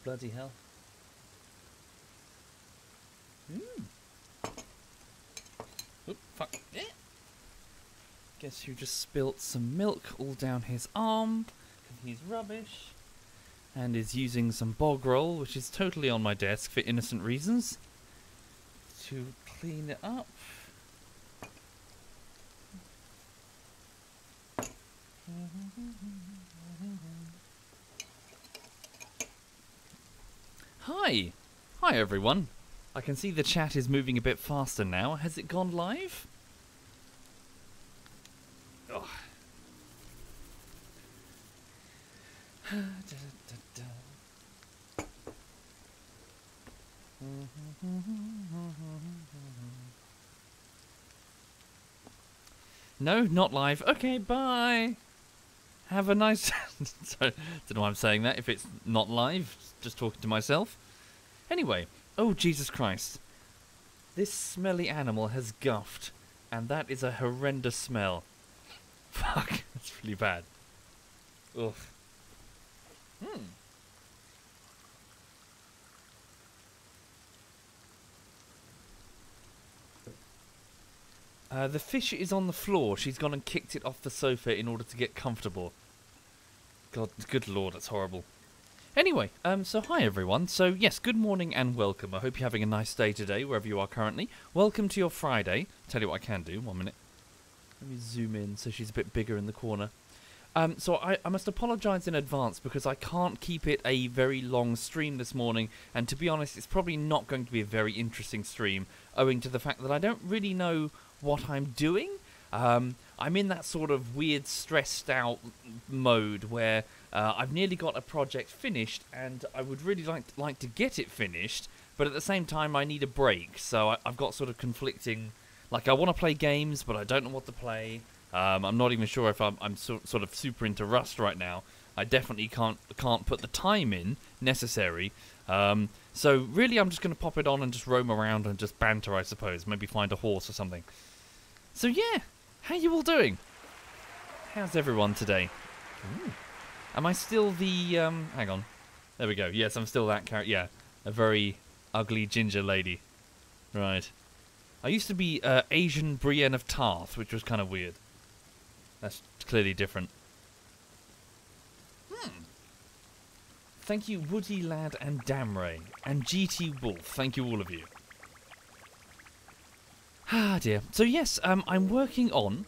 Bloody hell. Oop, fuck. Guess you just spilt some milk all down his arm, because he's rubbish. And is using some bog roll, which is totally on my desk for innocent reasons, to clean it up. Hi! Hi everyone. I can see the chat is moving a bit faster now. Has it gone live? Oh. No, not live. Okay, bye. Have a nice... Sorry, don't know why I'm saying that if it's not live. Just talking to myself. Anyway, oh Jesus Christ. This smelly animal has guffed, and that is a horrendous smell. Fuck, that's really bad. Ugh. The fish is on the floor. She's gone and kicked it off the sofa in order to get comfortable. God, good lord, that's horrible. Anyway, so hi everyone. So yes, good morning and welcome. I hope you're having a nice day today, wherever you are currently. Welcome to your Friday. Tell you what I can do. 1 minute. Let me zoom in so she's a bit bigger in the corner. So I must apologise in advance because I can't keep it a very long stream this morning, and to be honest, it's probably not going to be a very interesting stream, owing to the fact that I don't really know what I'm doing. I'm in that sort of weird stressed out mode where I've nearly got a project finished and I would really like to get it finished, but at the same time I need a break, so I've got sort of conflicting, like I want to play games but I don't know what to play. I'm not even sure if I'm sort of super into Rust right now. I definitely can't put the time in necessary. So really I'm just going to pop it on and just roam around and just banter, I suppose. Maybe find a horse or something. So yeah, how you all doing? How's everyone today? Ooh. Am I still the, hang on. There we go. Yes, I'm still that character. Yeah, a very ugly ginger lady. Right. I used to be Asian Brienne of Tarth, which was kind of weird. That's clearly different. Thank you, Woody Lad and Damray. And GT Wolf. Thank you, all of you. Ah, dear. So, yes, I'm working on...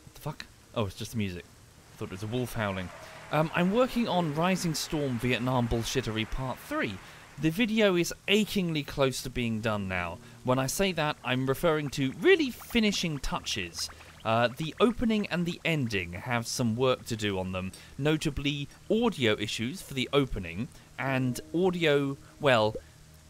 What the fuck? Oh, it's just the music. I thought it was a wolf howling. I'm working on Rising Storm Vietnam Bullshittery Part 3. The video is achingly close to being done now. When I say that, I'm referring to really finishing touches. The opening and the ending have some work to do on them, notably audio issues for the opening and audio, well,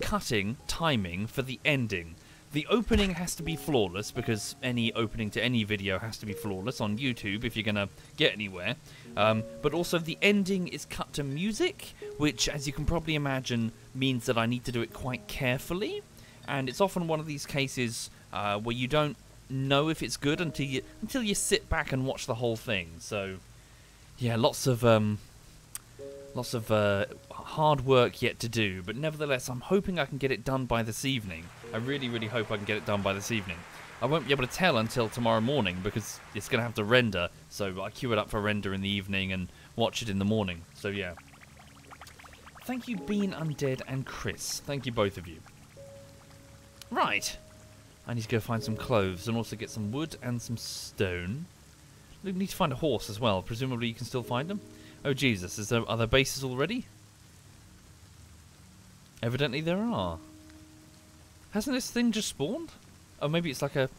cutting, timing for the ending. The opening has to be flawless because any opening to any video has to be flawless on YouTube if you're going to get anywhere. But also the ending is cut to music, which, as you can probably imagine, means that I need to do it quite carefully. And it's often one of these cases where you don't know if it's good until you sit back and watch the whole thing. So yeah, lots of hard work yet to do, but nevertheless I'm hoping I can get it done by this evening. I really hope I can get it done by this evening. I won't be able to tell until tomorrow morning because it's going to have to render, so I queue it up for render in the evening and watch it in the morning. So yeah, thank you Bean Undead and Chris, thank you both of you. Right, I need to go find some cloves and also get some wood and some stone. We need to find a horse as well. Presumably you can still find them. Oh Jesus, are there bases already? Evidently there are. Hasn't this thing just spawned? Oh, maybe it's like a...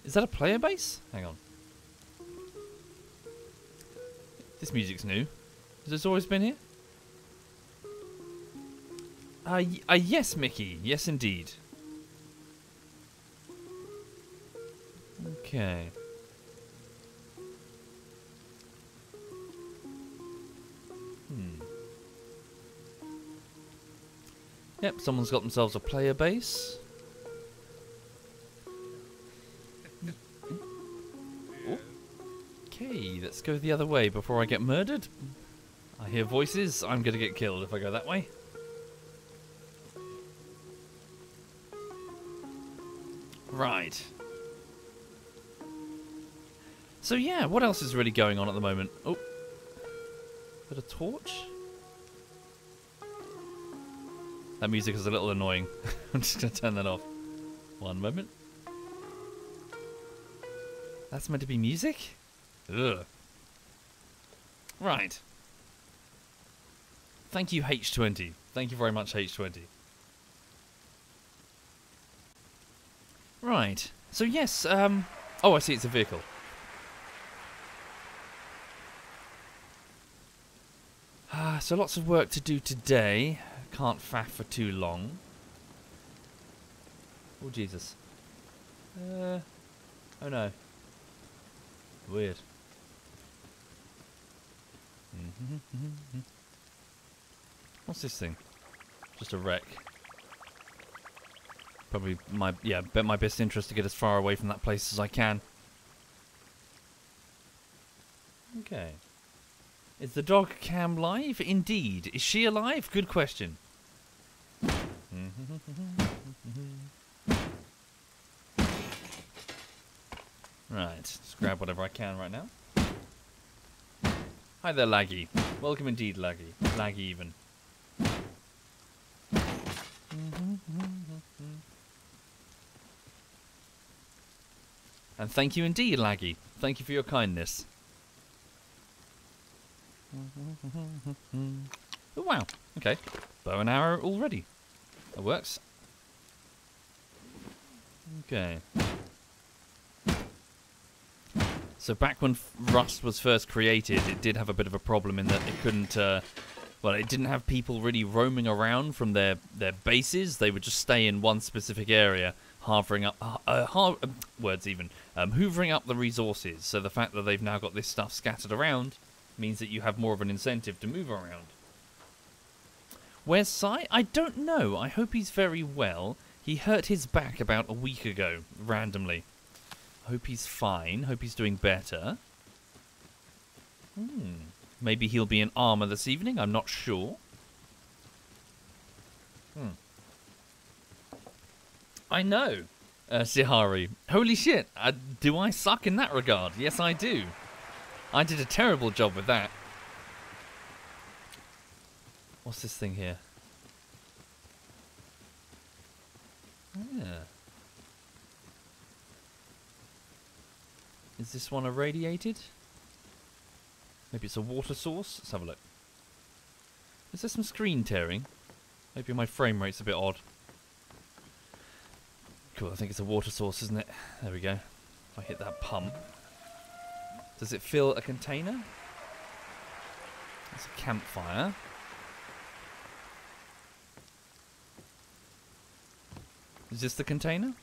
Is that a player base? Hang on. This music's new. Has this always been here? Yes, Mickey. Yes, indeed. Okay. Yep, someone's got themselves a player base. Okay, let's go the other way before I get murdered. I hear voices. I'm going to get killed if I go that way. Right. So yeah, what else is really going on at the moment? Oh. Got a torch? That music is a little annoying. I'm just going to turn that off. One moment. That's meant to be music? Ugh. Right. Thank you, H20. Thank you very much, H20. Right. So yes, oh, I see, it's a vehicle. So lots of work to do today. Can't faff for too long. Oh, Jesus. Oh, no. Weird. What's this thing? Just a wreck. Probably bet my best interest to get as far away from that place as I can. Okay. Is the dog cam live? Indeed. Is she alive? Good question. Right, let's grab whatever I can right now. Hi there, Laggy. Welcome indeed, Laggy. Laggy even. And thank you indeed, Laggy. Thank you for your kindness. Oh, wow. Okay. Bow and arrow already. That works. Okay. So back when Rust was first created, it did have a bit of a problem in that it couldn't... well, it didn't have people really roaming around from their bases. They would just stay in one specific area, hoovering up... hoovering up the resources. So the fact that they've now got this stuff scattered around means that you have more of an incentive to move around. Where's Sai? I don't know. I hope he's very well. He hurt his back about a week ago, randomly. Hope he's fine. Hope he's doing better. Maybe he'll be in armor this evening. I'm not sure. I know, Sihari. Holy shit. Do I suck in that regard? Yes, I do. I did a terrible job with that. What's this thing here? Yeah. Is this one irradiated? Maybe it's a water source? Let's have a look. Is there some screen tearing? Maybe my frame rate's a bit odd. Cool, I think it's a water source, isn't it? There we go. If I hit that pump. Does it fill a container? It's a campfire. Is this the container?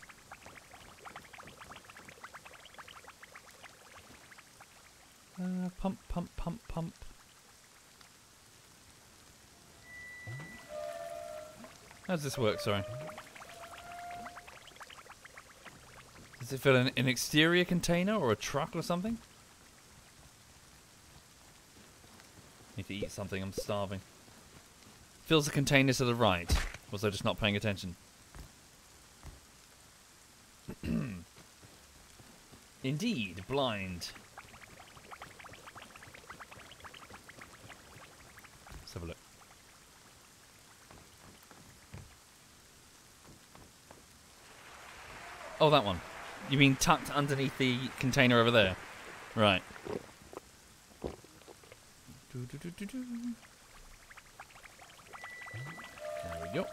Pump, pump, pump, pump. How does this work, sorry? Does it fill an exterior container or a truck or something? Need to eat something, I'm starving. Fills the container to the right. Was I just not paying attention? Indeed, blind. Let's have a look. Oh, that one. You mean tucked underneath the container over there? Right. There we go.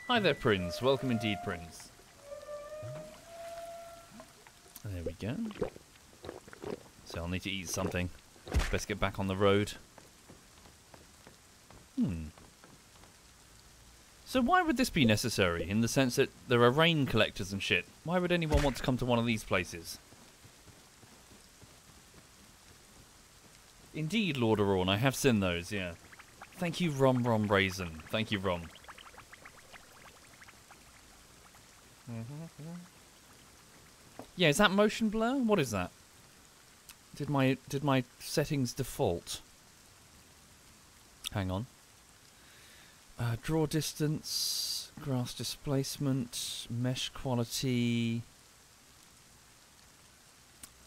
Hi there, Prince. Welcome indeed, Prince. There we go. So I'll need to eat something. Best get back on the road. So why would this be necessary, in the sense that there are rain collectors and shit? Why would anyone want to come to one of these places? Indeed, Lord Arawn, I have seen those, yeah. Thank you, Rom Raisin. Thank you, Rom. Yeah, is that motion blur? What is that? Did my settings default? Hang on. Draw distance, grass displacement, mesh quality.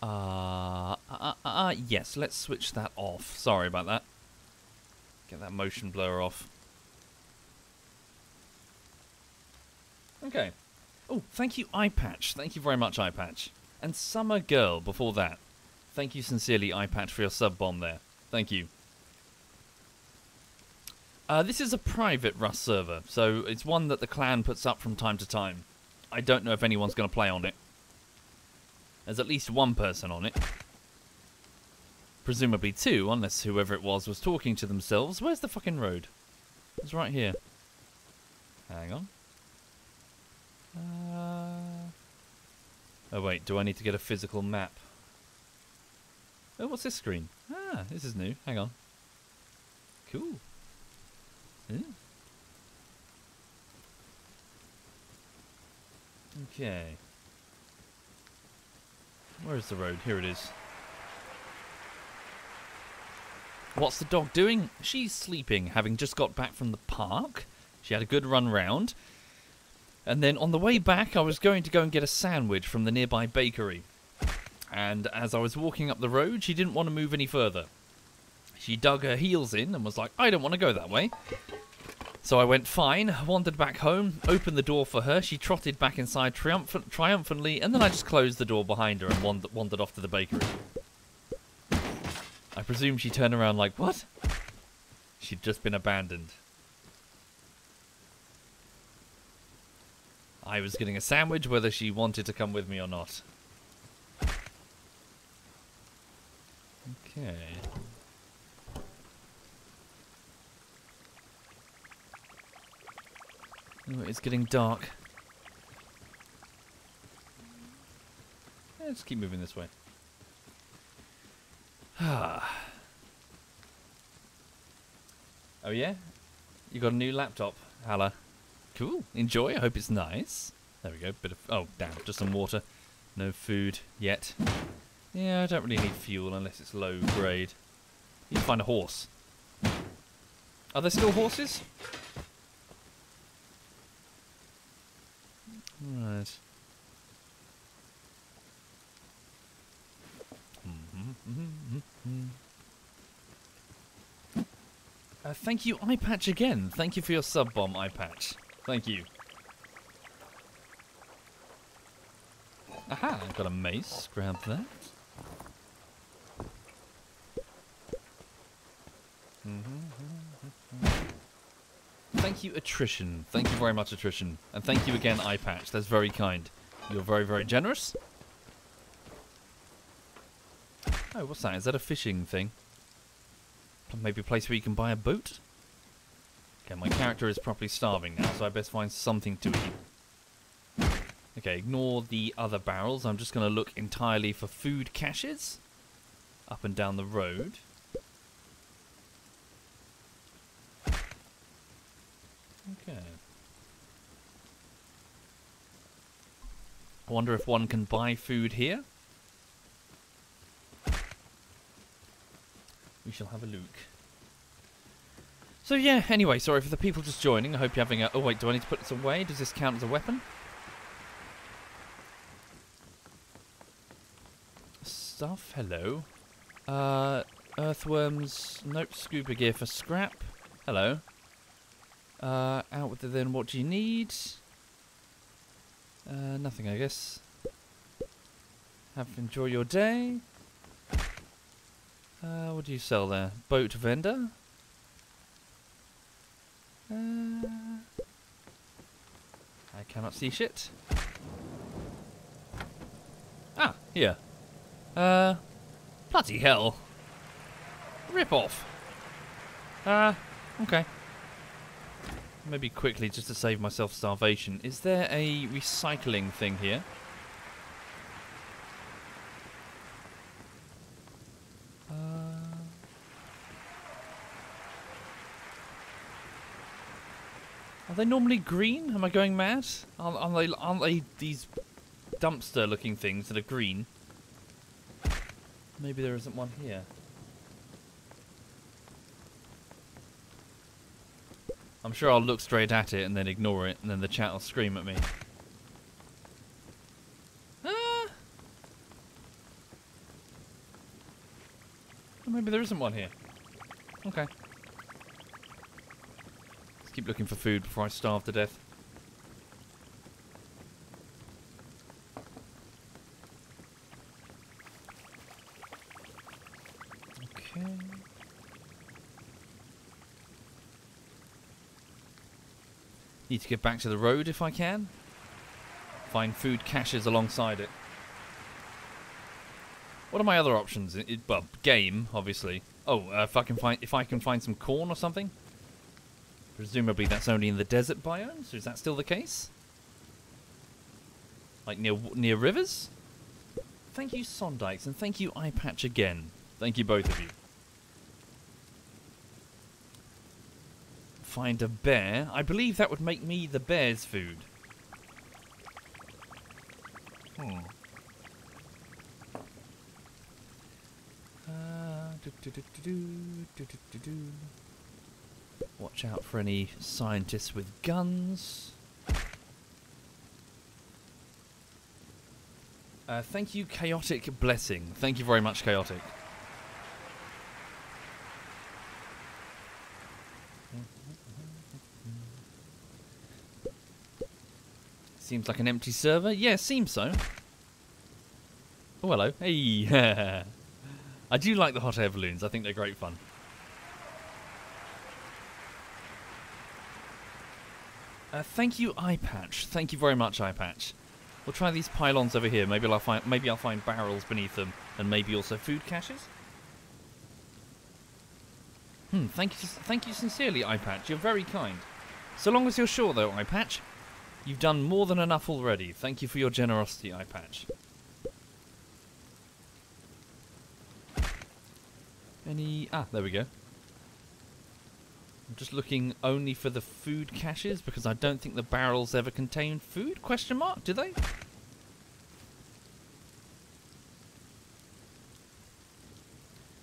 Yes, let's switch that off. Sorry about that. Get that motion blur off. Okay. Oh, thank you, iPatch. Thank you very much, iPatch. And Summer Girl before that. Thank you sincerely, iPatch, for your sub bomb there. Thank you. This is a private Rust server, so it's one that the clan puts up from time to time. I don't know if anyone's going to play on it. There's at least one person on it. Presumably two, unless whoever it was talking to themselves. Where's the fucking road? It's right here. Hang on. Oh wait, do I need to get a physical map? Oh, what's this screen? Ah, this is new. Hang on. Cool. Okay. Where is the road? Here it is. What's the dog doing? She's sleeping, having just got back from the park. She had a good run round. And then on the way back, I was going to go and get a sandwich from the nearby bakery. And as I was walking up the road, she didn't want to move any further. She dug her heels in and was like, I don't want to go that way. So I went fine, wandered back home, opened the door for her. She trotted back inside triumphantly, and then I just closed the door behind her and wandered off to the bakery. I presume she turned around like, what? She'd just been abandoned. I was getting a sandwich whether she wanted to come with me or not. Okay. Oh, it's getting dark. Let's keep moving this way. Oh yeah? You got a new laptop, Hala. Cool. Enjoy. I hope it's nice. There we go. Bit of... Oh, damn. Just some water. No food yet. Yeah, I don't really need fuel unless it's low grade. You can find a horse. Are there still horses? Right. Thank you, iPatch, again. Thank you for your sub bomb, iPatch. Thank you. Aha, I've got a mace. Grab that. Thank you, Attrition. Thank you very much, Attrition. And thank you again, iPatch. That's very kind. You're very, very generous. Oh, what's that? Is that a fishing thing? Maybe a place where you can buy a boat? Okay, my character is properly starving now, so I best find something to eat. Okay, ignore the other barrels. I'm just going to look entirely for food caches. Up and down the road. Okay. I wonder if one can buy food here. We shall have a look. So yeah, anyway, sorry for the people just joining. I hope you're having a... Oh wait, do I need to put this away? Does this count as a weapon? Stuff, hello. Earthworms, nope, scuba gear for scrap. Hello. Out with it then, what do you need? Nothing, I guess. Enjoy your day. What do you sell there? Boat vendor? I cannot see shit. Ah, here. Bloody hell. Rip off. Okay. Maybe quickly, just to save myself starvation. Is there a recycling thing here? Are they normally green? Am I going mad? Aren't they these dumpster-looking things that are green? Maybe there isn't one here. I'm sure I'll look straight at it and then ignore it, and then the chat will scream at me. Ah! Oh, maybe there isn't one here. Okay. Let's keep looking for food before I starve to death. Okay. Need to get back to the road if I can. Find food caches alongside it. What are my other options? Well, game, obviously. Oh, if I can find some corn or something. Presumably that's only in the desert biomes. Is that still the case? Like near rivers? Thank you, Sondikes, and thank you, Eyepatch again. Thank you, both of you. Find a bear. I believe that would make me the bear's food. Watch out for any scientists with guns. Thank you, Chaotic Blessing. Thank you very much, Chaotic. Seems like an empty server. Yeah, seems so. Oh, hello. Hey. I do like the hot air balloons. I think they're great fun. Thank you, Eyepatch. Thank you very much, Eyepatch. We'll try these pylons over here. Maybe I'll find barrels beneath them, and maybe also food caches. Thank you sincerely, Eyepatch. You're very kind. So long as you're sure, though, Eyepatch. You've done more than enough already. Thank you for your generosity, Eyepatch. There we go. I'm just looking only for the food caches because I don't think the barrels ever contain food? Question mark? Do they?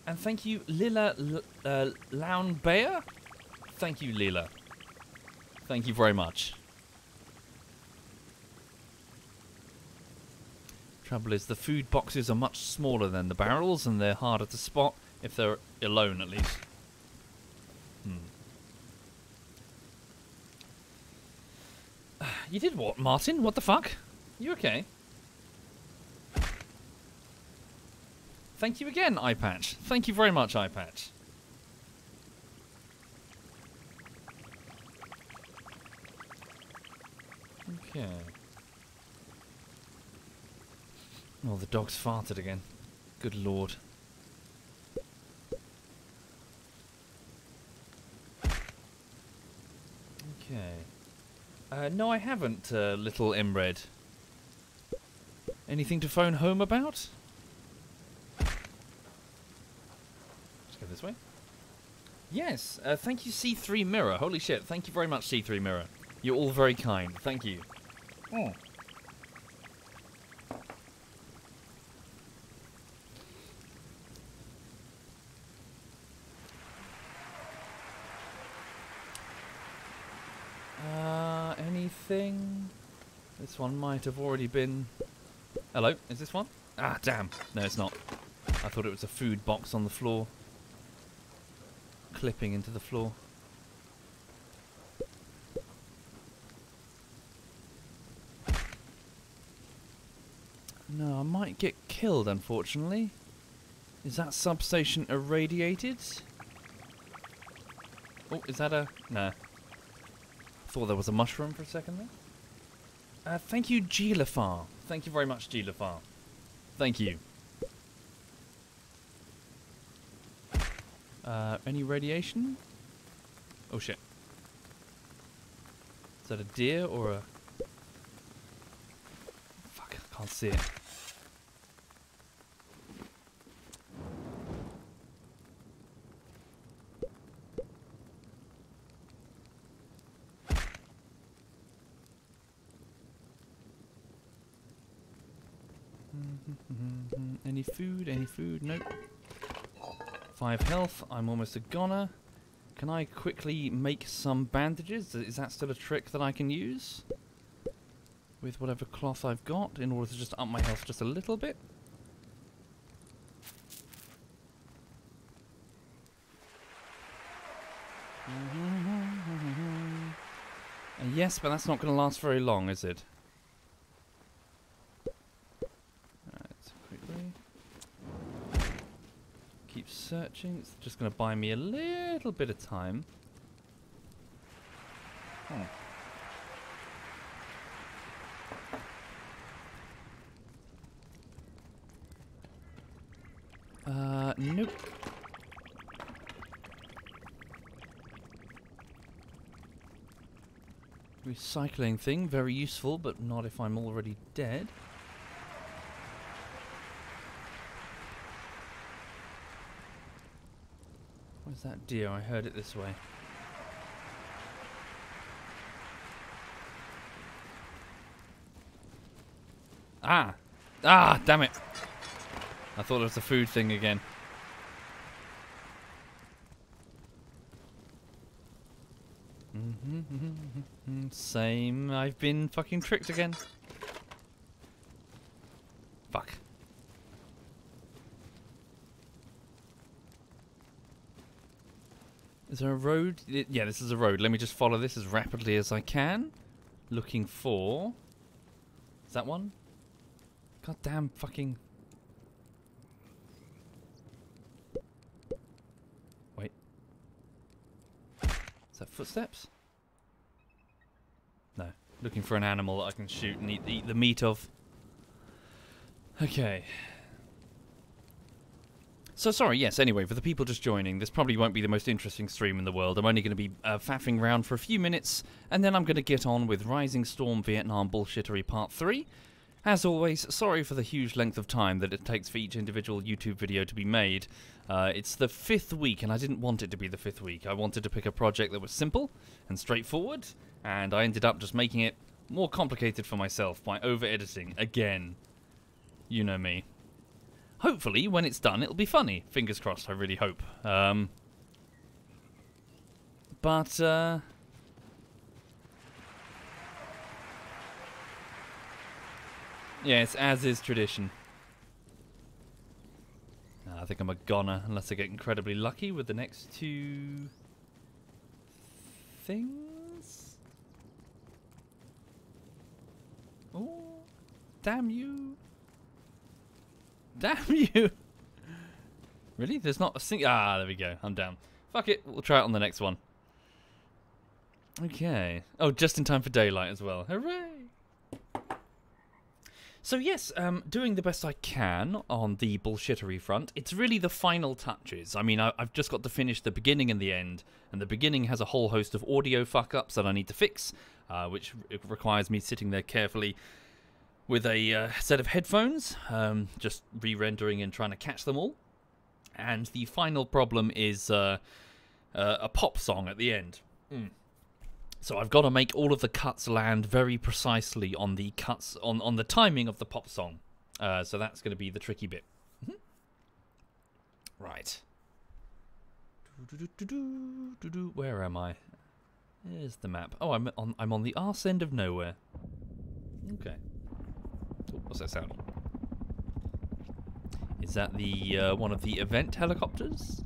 And thank you, Lila Launbear. Thank you, Lila. Thank you very much. Trouble is, the food boxes are much smaller than the barrels, and they're harder to spot if they're alone, at least. You did what, Martin? What the fuck? You okay? Thank you again, Eyepatch. Thank you very much, Eyepatch. Okay. Oh, the dog's farted again. Good lord. Okay. No, I haven't, little Imred. Anything to phone home about? Let's go this way. Yes, thank you, C3 Mirror. Holy shit, thank you very much, C3 Mirror. You're all very kind. Thank you. Oh. Anything? This one might have already been... Hello, is this one? Ah, damn. No, it's not. I thought it was a food box on the floor. Clipping into the floor. No, I might get killed, unfortunately. Is that substation irradiated? Oh, is that a... Nah. Thought there was a mushroom for a second there. Thank you, Gilafar. Thank you very much, Gilafar. Thank you. Any radiation? Oh shit. Is that a deer or a... Fuck, I can't see it. Any food? Any food? Nope. 5 health. I'm almost a goner. Can I quickly make some bandages? Is that still a trick that I can use? With whatever cloth I've got in order to just up my health just a little bit? Yes, but that's not going to last very long, is it? Alright, quickly. Keep searching. It's just going to buy me a little bit of time. Nope. Recycling thing, very useful, but not if I'm already dead. Where's that deer? I heard it this way. Ah! Ah, damn it! I thought it was the food thing again. Same. I've been fucking tricked again. Fuck. Is there a road? Yeah, this is a road. Let me just follow this as rapidly as I can. Looking for... Is that one? Goddamn fucking... Wait. Is that footsteps? No. Looking for an animal that I can shoot and eat the meat of. Okay. So sorry, yes, anyway, for the people just joining, this probably won't be the most interesting stream in the world. I'm only going to be faffing around for a few minutes, and then I'm going to get on with Rising Storm Vietnam Bullshittery Part 3. As always, sorry for the huge length of time that it takes for each individual YouTube video to be made. It's the 5th week, and I didn't want it to be the 5th week. I wanted to pick a project that was simple and straightforward, and I ended up just making it more complicated for myself by over-editing again. You know me. Hopefully, when it's done, it'll be funny. Fingers crossed, I really hope. Yes, as is tradition. I think I'm a goner, unless I get incredibly lucky with the next 2 things. Oh, damn you. Damn you! Really? There's not a single... Ah, there we go. I'm down. Fuck it. We'll try it on the next one. Okay. Oh, just in time for daylight as well. Hooray! So yes, doing the best I can on the bullshittery front. It's really the final touches. I mean, I've just got to finish the beginning and the end. And the beginning has a whole host of audio fuck-ups that I need to fix, which requires me sitting there carefully with a set of headphones, just re-rendering and trying to catch them all. And the final problem is a pop song at the end. So I've got to make all of the cuts land very precisely on the cuts, on the timing of the pop song. So that's going to be the tricky bit. Right. Where am I? There's the map. Oh, I'm on the arse end of nowhere. Okay. Oh, what's that sound? Is that the one of the event helicopters?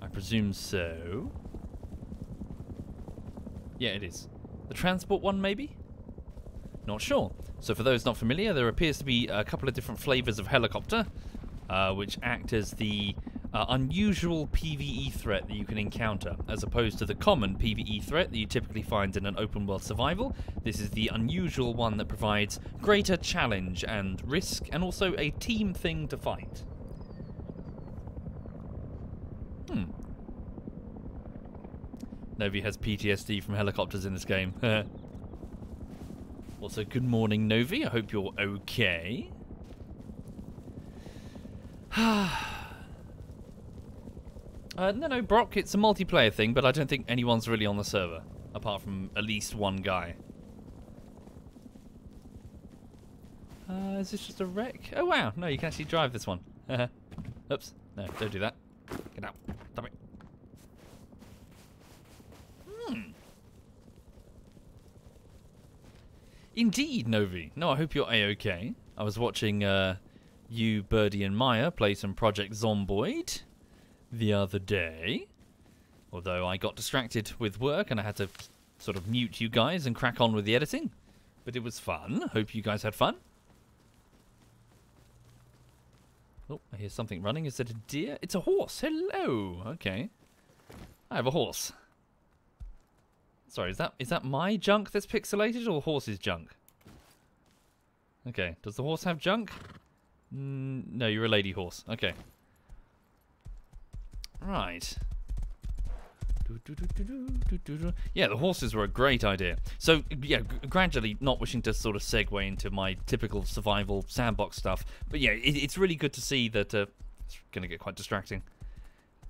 I presume so. Yeah, it is. The transport one, maybe? Not sure. So for those not familiar, there appears to be a couple of different flavors of helicopter, which act as the unusual PvE threat that you can encounter, as opposed to the common PvE threat that you typically find in an open world survival. This is the unusual one that provides greater challenge and risk, and also a team thing to fight. Novi has PTSD from helicopters in this game. Also, good morning, Novi. I hope you're okay. No, Brock, it's a multiplayer thing, but I don't think anyone's really on the server, apart from at least one guy. Is this just a wreck? Oh wow, no, you can actually drive this one. Oops, no, don't do that. Get out. Stop it. Indeed, Novi. No, I hope you're A-okay. I was watching you, Birdie, and Maya play some Project Zomboid the other day. Although I got distracted with work and I had to sort of mute you guys and crack on with the editing. But it was fun. Hope you guys had fun. Oh, I hear something running. Is it a deer? It's a horse. Hello. Okay. I have a horse. Sorry, is that my junk that's pixelated or horse's junk? Okay. Does the horse have junk? No, you're a lady horse. Okay. Right. Yeah, the horses were a great idea. So, yeah, gradually, not wishing to sort of segue into my typical survival sandbox stuff, but yeah, it's really good to see that, it's going to get quite distracting.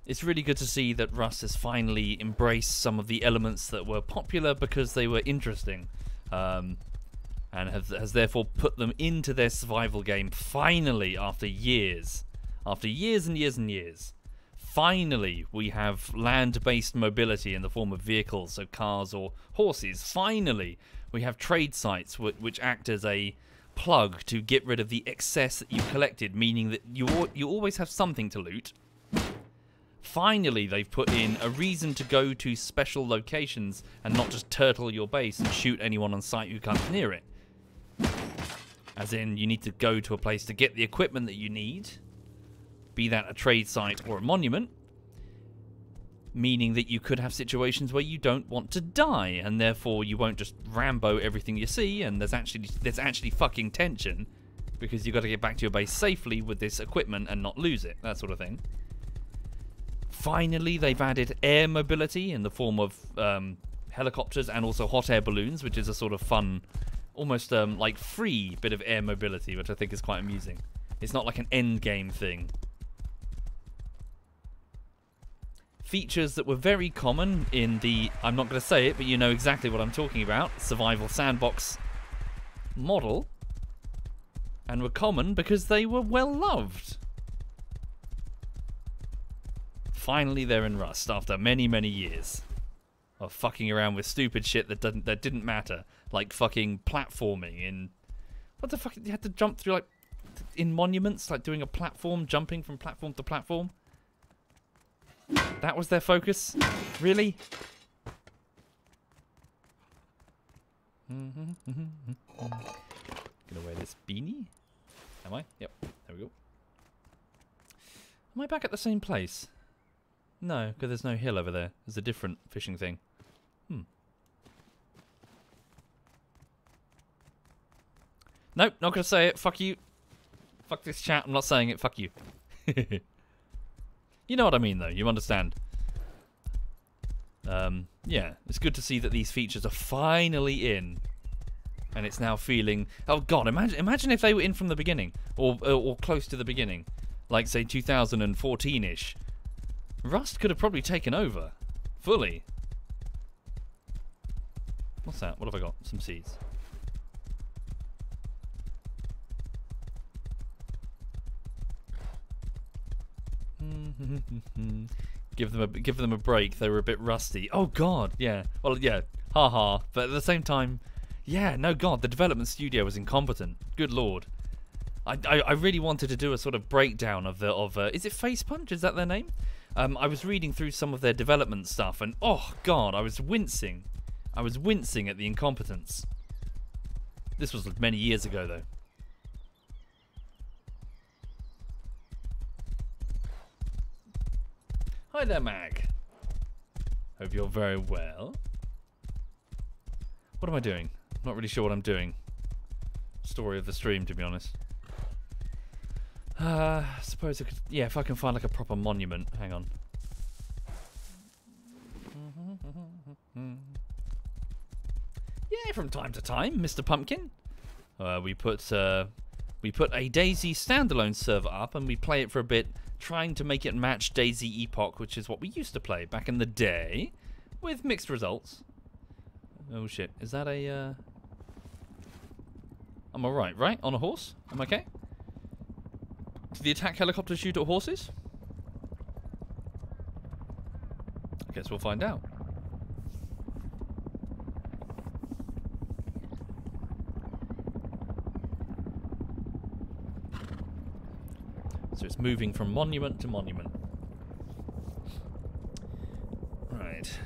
It's really good to see that Rust has finally embraced some of the elements that were popular because they were interesting, and has therefore put them into their survival game finally after years. After years and years and years. Finally, we have land-based mobility in the form of vehicles, so cars or horses. Finally, we have trade sites which act as a plug to get rid of the excess that you've collected, meaning that you always have something to loot. Finally, they've put in a reason to go to special locations and not just turtle your base and shoot anyone on sight who comes near it. As in, you need to go to a place to get the equipment that you need, be that a trade site or a monument, meaning that you could have situations where you don't want to die, and therefore you won't just Rambo everything you see, and there's actually fucking tension, because you've got to get back to your base safely with this equipment and not lose it, that sort of thing. Finally, they've added air mobility in the form of helicopters and also hot air balloons, which is a sort of fun, almost like free bit of air mobility, which I think is quite amusing. It's not like an end game thing. Features that were very common in the, I'm not going to say it, but you know exactly what I'm talking about, survival sandbox model, and were common because they were well loved. Finally, they're in Rust after many, many years of fucking around with stupid shit that didn't matter, like fucking platforming in, what the fuck? You had to jump through like in monuments, like doing a platform, jumping from platform to platform. That was their focus? Really? Gonna wear this beanie? Am I? Yep. There we go. Am I back at the same place? No, because there's no hill over there. There's a different fishing thing. Nope, not gonna say it. Fuck you. Fuck this chat. I'm not saying it. Fuck you. You know what I mean, though. You understand. Yeah, it's good to see that these features are finally in. And it's now feeling... Oh, God, imagine if they were in from the beginning. Or close to the beginning. Like, say, 2014-ish. Rust could have probably taken over. Fully. What's that? What have I got? Some seeds. Give them a break. They were a bit rusty. Oh God, yeah. Well, yeah. Haha. But at the same time, yeah. No, God, the development studio was incompetent. Good Lord. I really wanted to do a sort of breakdown of is it Face Punch? Is that their name? I was reading through some of their development stuff, and oh God, I was wincing. I was wincing at the incompetence. This was many years ago, though. Hi there, Mag. Hope you're very well. What am I doing? I'm not really sure what I'm doing. Story of the stream, to be honest. I suppose I could... Yeah, if I can find like a proper monument. Hang on. Yeah, from time to time, Mr. Pumpkin. We put a DayZ standalone server up and we play it for a bit, trying to make it match DayZ Epoch, which is what we used to play back in the day, with mixed results. Oh shit, is that a... I'm alright, right? On a horse? I'm okay? Do the attack helicopters shoot at horses? I guess we'll find out. So it's moving from monument to monument. Right.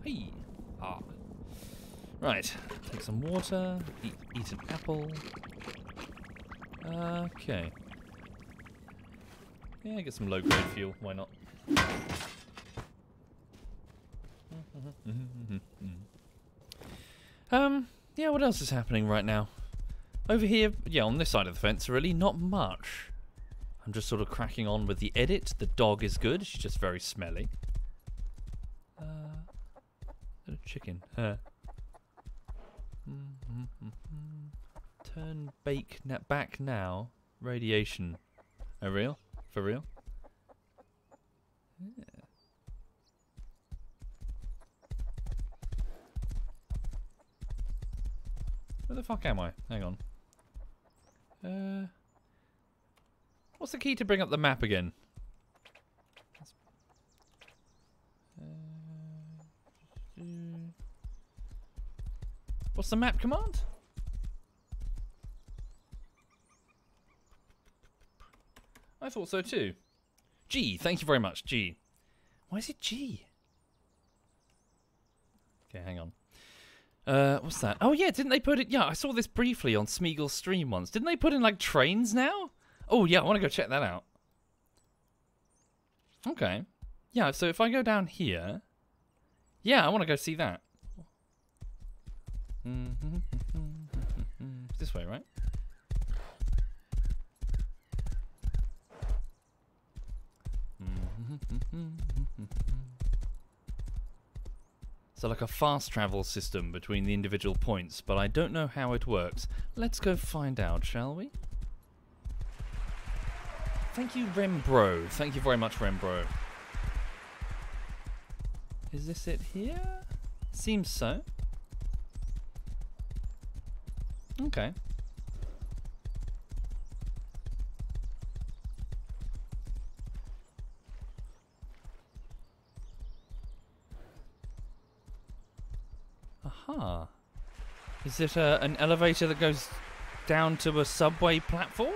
Hey. Ah. Right. Take some water. Eat an apple. Okay. Yeah, get some low-grade fuel. Why not? Yeah, what else is happening right now? Over here, yeah, on this side of the fence, really, not much. I'm just sort of cracking on with the edit. The dog is good. She's just very smelly. Little chicken. Turn bake back now. Radiation. Oh, real? For real? Yeah. Where the fuck am I? Hang on. What's the key to bring up the map again? What's the map command? I thought so too. G, thank you very much, G. Why is it G? Okay, hang on. What's that? Oh yeah, didn't they put it? Yeah, I saw this briefly on Smeagol's stream once. Didn't they put in like trains now? Oh yeah, I want to go check that out. Okay. Yeah, so if I go down here, yeah, I want to go see that. This way, right? So like a fast travel system between the individual points, but I don't know how it works. Let's go find out, shall we? Thank you, Rembro. Thank you very much, Rembro. Is this it here? Seems so. Okay. Aha. Is it an elevator that goes down to a subway platform?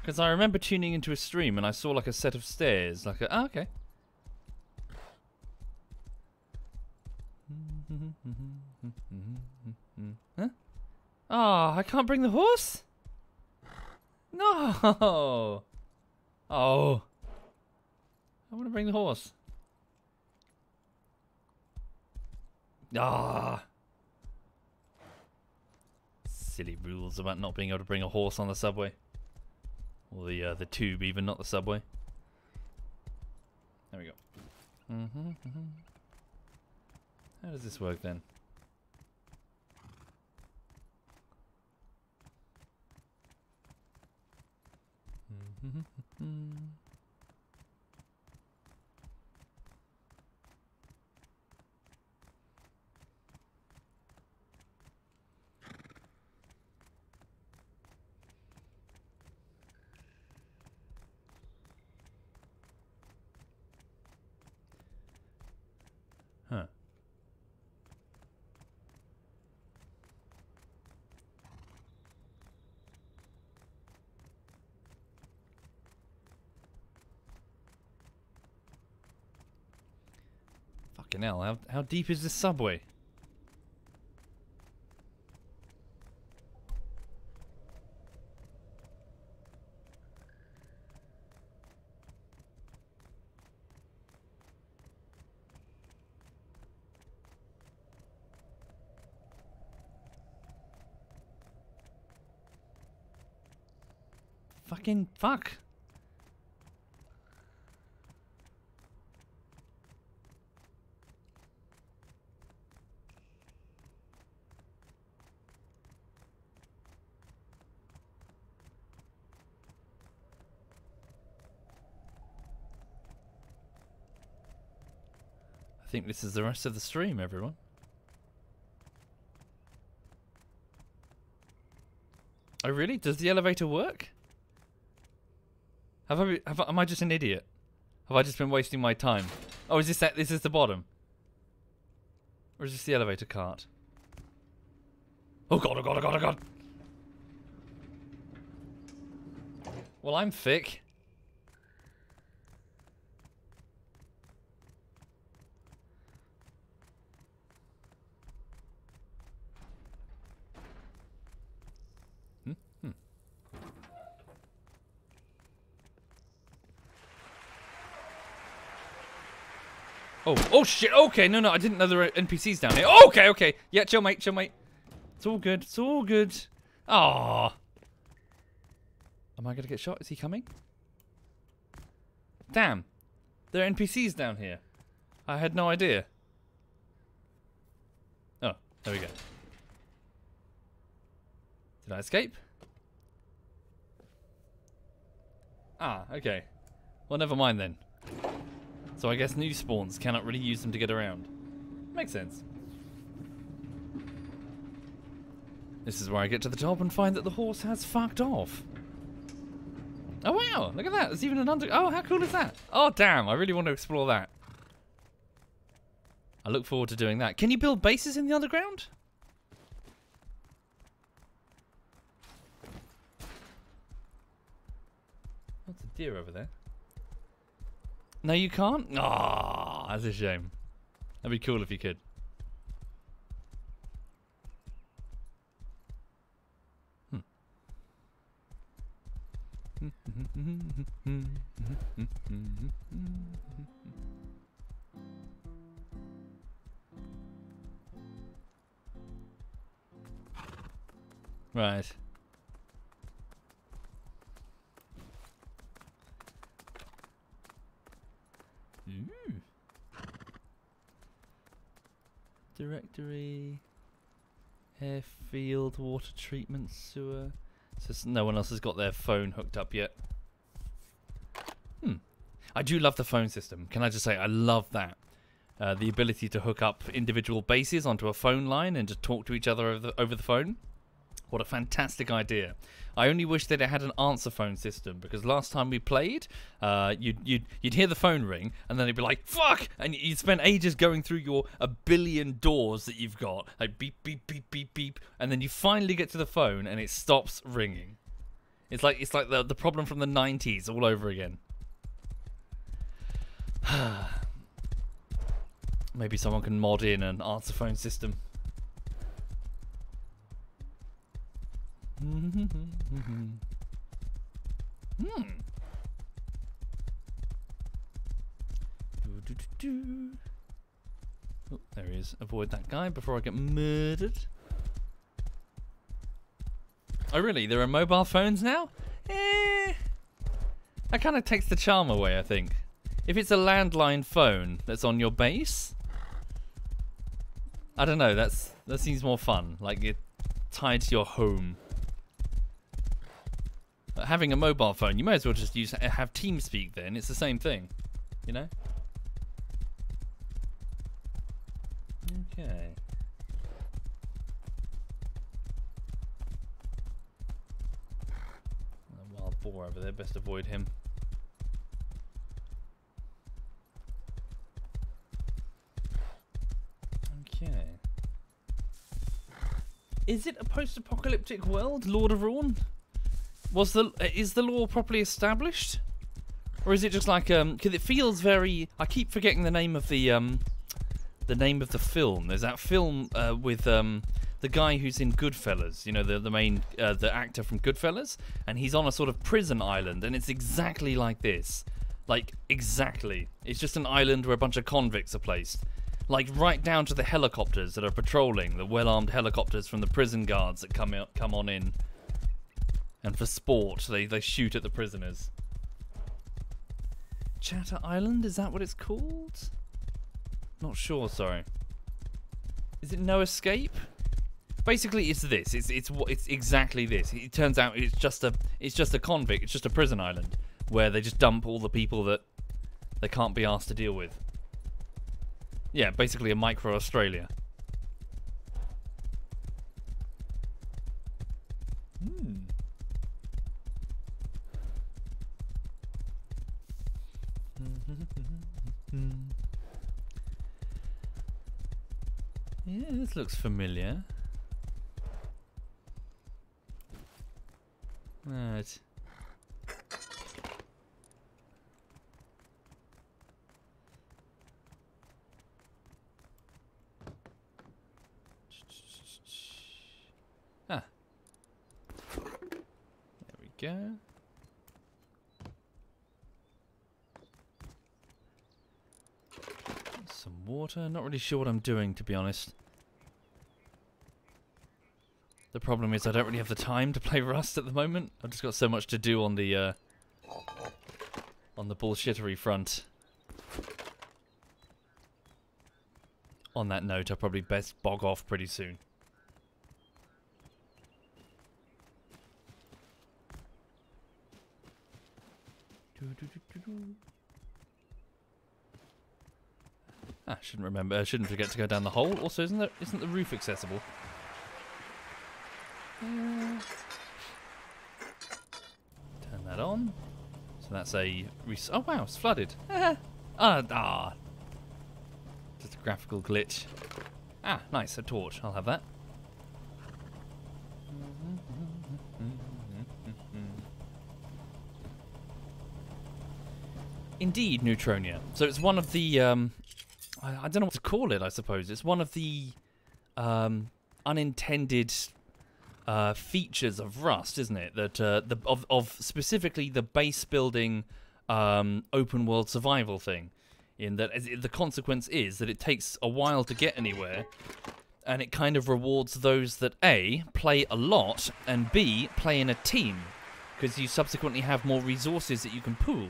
Because I remember tuning into a stream and I saw like a set of stairs. Like a... Oh, okay. Huh? Oh, I can't bring the horse? No! Oh. I want to bring the horse. Ah. Silly rules about not being able to bring a horse on the subway. Or the tube even, not the subway. There we go. How does this work then? Huh. Fucking hell, how deep is this subway? Fucking fuck. I think this is the rest of the stream, everyone. Oh, really? Does the elevator work? Am I just an idiot? Have I just been wasting my time? Oh, is this the bottom? Or is this the elevator cart? Oh god, oh god, oh god, oh god! Well, I'm thick. Oh shit, okay, no, I didn't know there were NPCs down here. Okay, okay. Yeah, chill, mate, chill, mate. It's all good, it's all good. Ah. Am I gonna get shot? Is he coming? Damn. There are NPCs down here. I had no idea. Oh, there we go. Did I escape? Ah, okay. Well, never mind then. So I guess new spawns cannot really use them to get around. Makes sense. This is where I get to the top and find that the horse has fucked off. Oh wow, look at that. There's even an Oh, how cool is that? Oh damn, I really want to explore that. I look forward to doing that. Can you build bases in the underground? What's a deer over there? No, you can't? Ah, that's a shame. That'd be cool if you could. Right. Directory, airfield, water treatment, sewer. So no one else has got their phone hooked up yet. I do love the phone system. Can I just say, I love that. The ability to hook up individual bases onto a phone line and to talk to each other over the phone. What a fantastic idea. I only wish that it had an answer phone system, because last time we played, you'd hear the phone ring, and then it'd be like, fuck! And you'd spend ages going through your 1 billion doors that you've got, like beep, beep, beep, beep, beep, and then you finally get to the phone, and it stops ringing. It's like the problem from the 90s all over again. Maybe someone can mod in an answer phone system. Oh, there he is. Avoid that guy before I get murdered. Oh really? There are mobile phones now? That kind of takes the charm away, I think. If it's a landline phone that's on your base, I don't know, that seems more fun. Like it's tied to your home. But having a mobile phone, you may as well just have TeamSpeak then. It's the same thing, you know? Okay. A wild boar over there, best avoid him. Okay. Is it a post-apocalyptic world, Lord of Rawn? Is the law properly established, or is it just like because it feels very? I keep forgetting the name of the film. There's that film with the guy who's in Goodfellas. You know, the main the actor from Goodfellas, and he's on a sort of prison island, and it's exactly like this. Like exactly, it's just an island where a bunch of convicts are placed. Like right down to the helicopters that are patrolling, the well-armed helicopters from the prison guards that come on in. And for sport, they shoot at the prisoners. Chatter Island, is that what it's called? Not sure, sorry. Is it No Escape? Basically, it's this. It's exactly this. It turns out it's just a convict. It's just a prison island where they just dump all the people that they can't be asked to deal with. Yeah, basically a micro Australia. Yeah, this looks familiar. Right. Ah. There we go. Some water. Not really sure what I'm doing, to be honest. The problem is I don't really have the time to play Rust at the moment. I've just got so much to do on the bullshittery front. On that note, I'll probably best bog off pretty soon. Ah, shouldn't forget to go down the hole. Also, isn't the roof accessible? Turn that on. So that's a... Oh wow, it's flooded. Just a graphical glitch. Ah, nice, a torch. I'll have that. Indeed, Neutronia. So it's one of the... I don't know what to call it, I suppose. It's one of the unintended... features of Rust, isn't it? That of specifically the base building open world survival thing. In that the consequence is that it takes a while to get anywhere, and it kind of rewards those that A, play a lot, and B, play in a team, because you subsequently have more resources that you can pool.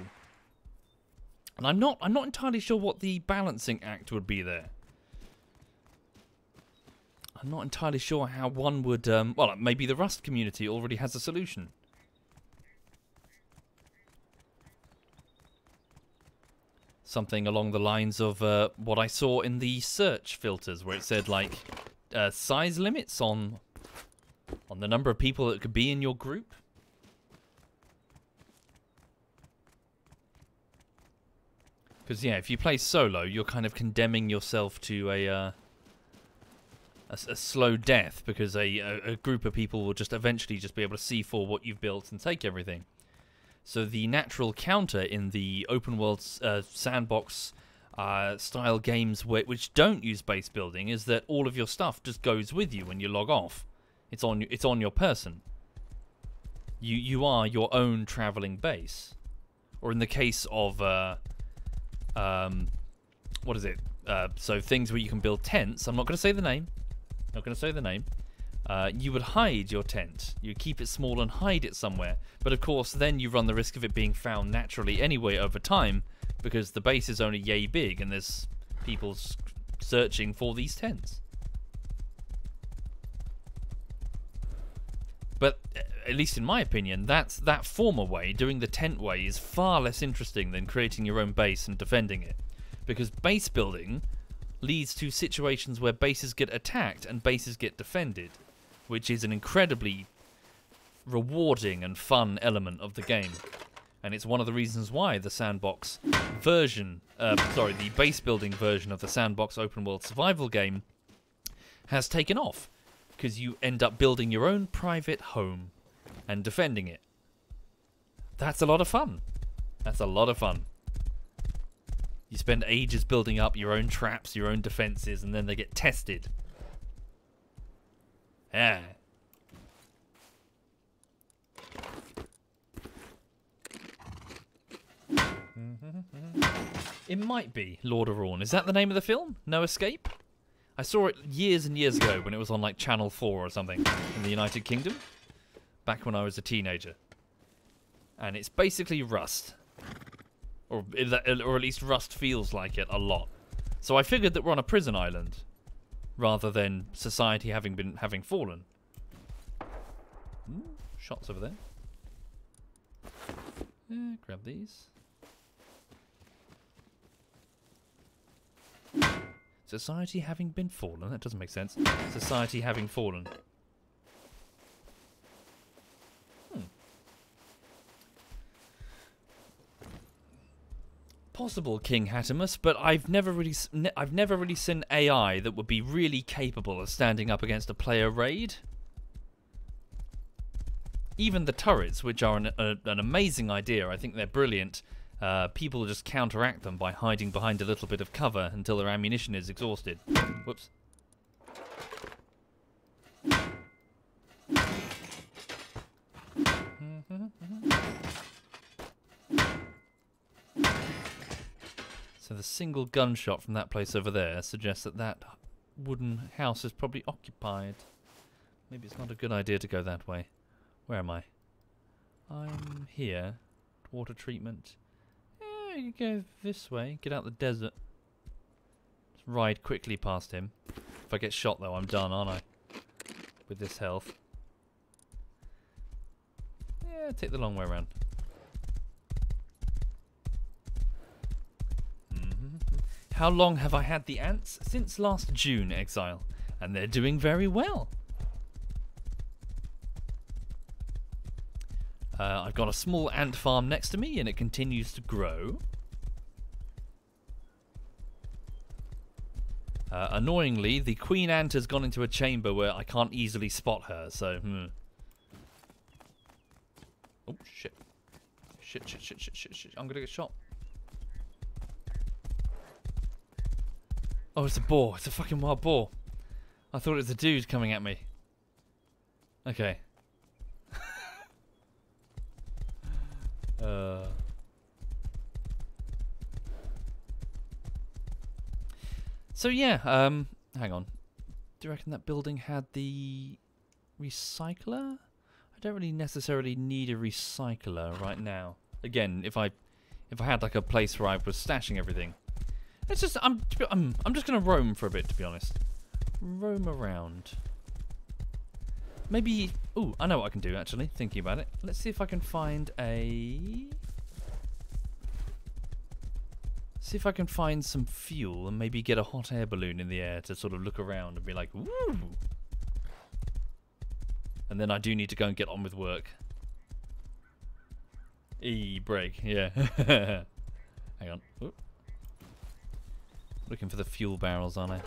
And I'm not entirely sure what the balancing act would be there. I'm not entirely sure how one would... well, maybe the Rust community already has a solution. Something along the lines of what I saw in the search filters, where it said, like, size limits on the number of people that could be in your group. Because, yeah, if you play solo, you're kind of condemning yourself to a slow death, because a group of people will just eventually just be able to C4 what you've built and take everything. So the natural counter in the open world sandbox style games which don't use base building is that all of your stuff just goes with you when you log off. It's on your person. You are your own traveling base. Or in the case of what is it? So things where you can build tents. I'm not going to say the name. You would hide your tent. You keep it small and hide it somewhere. But of course, then you run the risk of it being found naturally anyway over time, because the base is only yay big and there's people searching for these tents. But at least in my opinion, that former way, doing the tent way, is far less interesting than creating your own base and defending it. Because base building leads to situations where bases get attacked and bases get defended, which is an incredibly rewarding and fun element of the game. And it's one of the reasons why the sandbox version, the base building version of the sandbox open world survival game has taken off. Because you end up building your own private home and defending it. That's a lot of fun. You spend ages building up your own traps, your own defenses, and then they get tested. Yeah. It might be Lord of Rawn. Is that the name of the film? No Escape? I saw it years and years ago when it was on like Channel 4 or something in the United Kingdom. Back when I was a teenager. And it's basically Rust. Or at least Rust feels like it a lot. So I figured that we're on a prison island, rather than society having fallen. Ooh, shots over there. Yeah, grab these. Society having been fallen? That doesn't make sense. Society having fallen. possible, King Hatimus, but I've never really seen AI that would be really capable of standing up against a player raid. Even the turrets, which are an amazing idea, I think they're brilliant. People just counteract them by hiding behind a little bit of cover until their ammunition is exhausted. Whoops. So the single gunshot from that place over there suggests that that wooden house is probably occupied. Maybe it's not a good idea to go that way. Where am I? I'm here. Water treatment. Yeah, you go this way. Get out the desert. Just ride quickly past him. If I get shot though, I'm done, aren't I? With this health. Yeah, take the long way around. How long have I had the ants? Since last June, Exile. And they're doing very well. I've got a small ant farm next to me and it continues to grow. Annoyingly, the queen ant has gone into a chamber where I can't easily spot her, so... Oh, shit. Shit. I'm gonna get shot. Oh, it's a boar. It's a fucking wild boar. I thought it was a dude coming at me. Okay. So yeah, hang on. Do you reckon that building had the recycler? I don't really necessarily need a recycler right now. Again, if I had like a place where I was stashing everything. It's just I'm just gonna roam for a bit, to be honest. Roam around. Maybe. Ooh, I know what I can do actually. Thinking about it. Let's see if I can find a. See if I can find some fuel and maybe get a hot air balloon in the air to sort of look around and be like, woo. And then I do need to go and get on with work. Break. Yeah. Hang on. Oop. Looking for the fuel barrels, aren't I?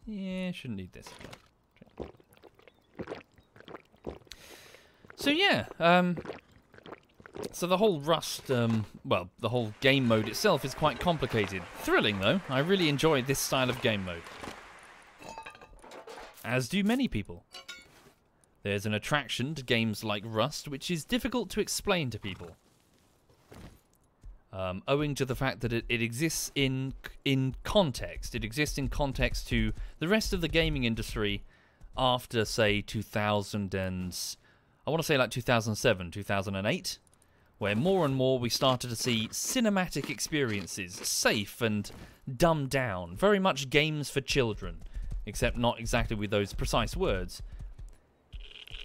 Yeah, shouldn't need this. So yeah, so the whole Rust, well, the whole game mode itself is quite complicated. Thrilling though, I really enjoy this style of game mode. As do many people. There's an attraction to games like Rust which is difficult to explain to people. Owing to the fact that it exists in context. It exists in context to the rest of the gaming industry after, say, 2000 and... I want to say like 2007, 2008, where more and more we started to see cinematic experiences, safe and dumbed down. Very much games for children, except not exactly with those precise words.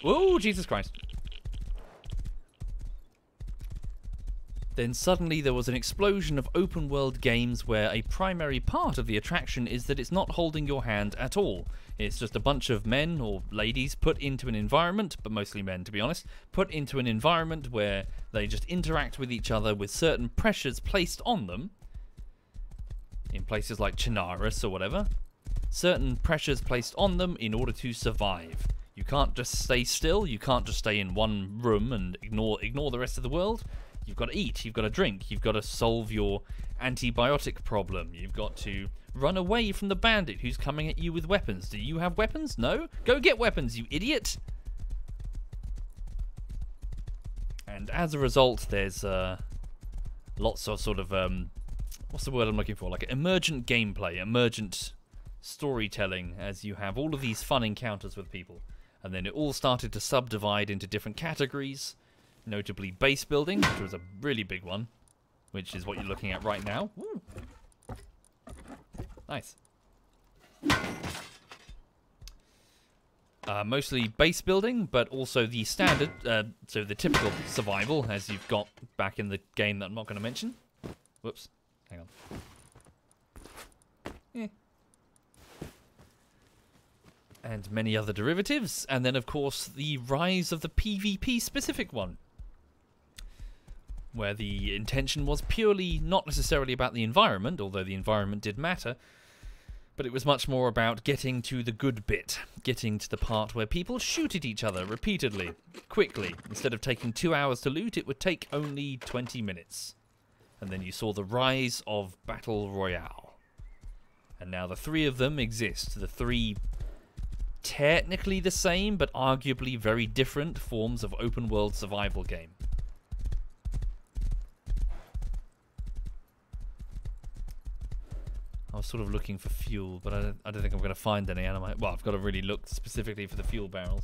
Whoa, Jesus Christ. Then suddenly there was an explosion of open world games where a primary part of the attraction is that it's not holding your hand at all. It's just a bunch of men or ladies put into an environment, but mostly men to be honest, put into an environment where they just interact with each other with certain pressures placed on them. In places like Chinaris or whatever. Certain pressures placed on them in order to survive. You can't just stay still, you can't just stay in one room and ignore the rest of the world. You've got to eat, you've got to drink, you've got to solve your antibiotic problem, you've got to run away from the bandit who's coming at you with weapons. Do you have weapons? No? Go get weapons, you idiot! And as a result, there's lots of sort of, what's the word I'm looking for? Like emergent gameplay, emergent storytelling, as you have all of these fun encounters with people. And then it all started to subdivide into different categories. Notably base building, which was a really big one, which is what you're looking at right now. Woo. Nice. Mostly base building, but also the standard, so the typical survival, as you've got back in the game that I'm not going to mention. Whoops. Hang on. And many other derivatives, and then of course the rise of the PvP specific one. where the intention was purely not necessarily about the environment, although the environment did matter, but it was much more about getting to the good bit, getting to the part where people shoot at each other repeatedly, quickly. Instead of taking 2 hours to loot, it would take only 20 minutes. And then you saw the rise of Battle Royale. And now the three of them exist. The three technically the same, but arguably very different forms of open world survival game. I was sort of looking for fuel, but I don't think I'm going to find any. Well, I've got to really look specifically for the fuel barrels.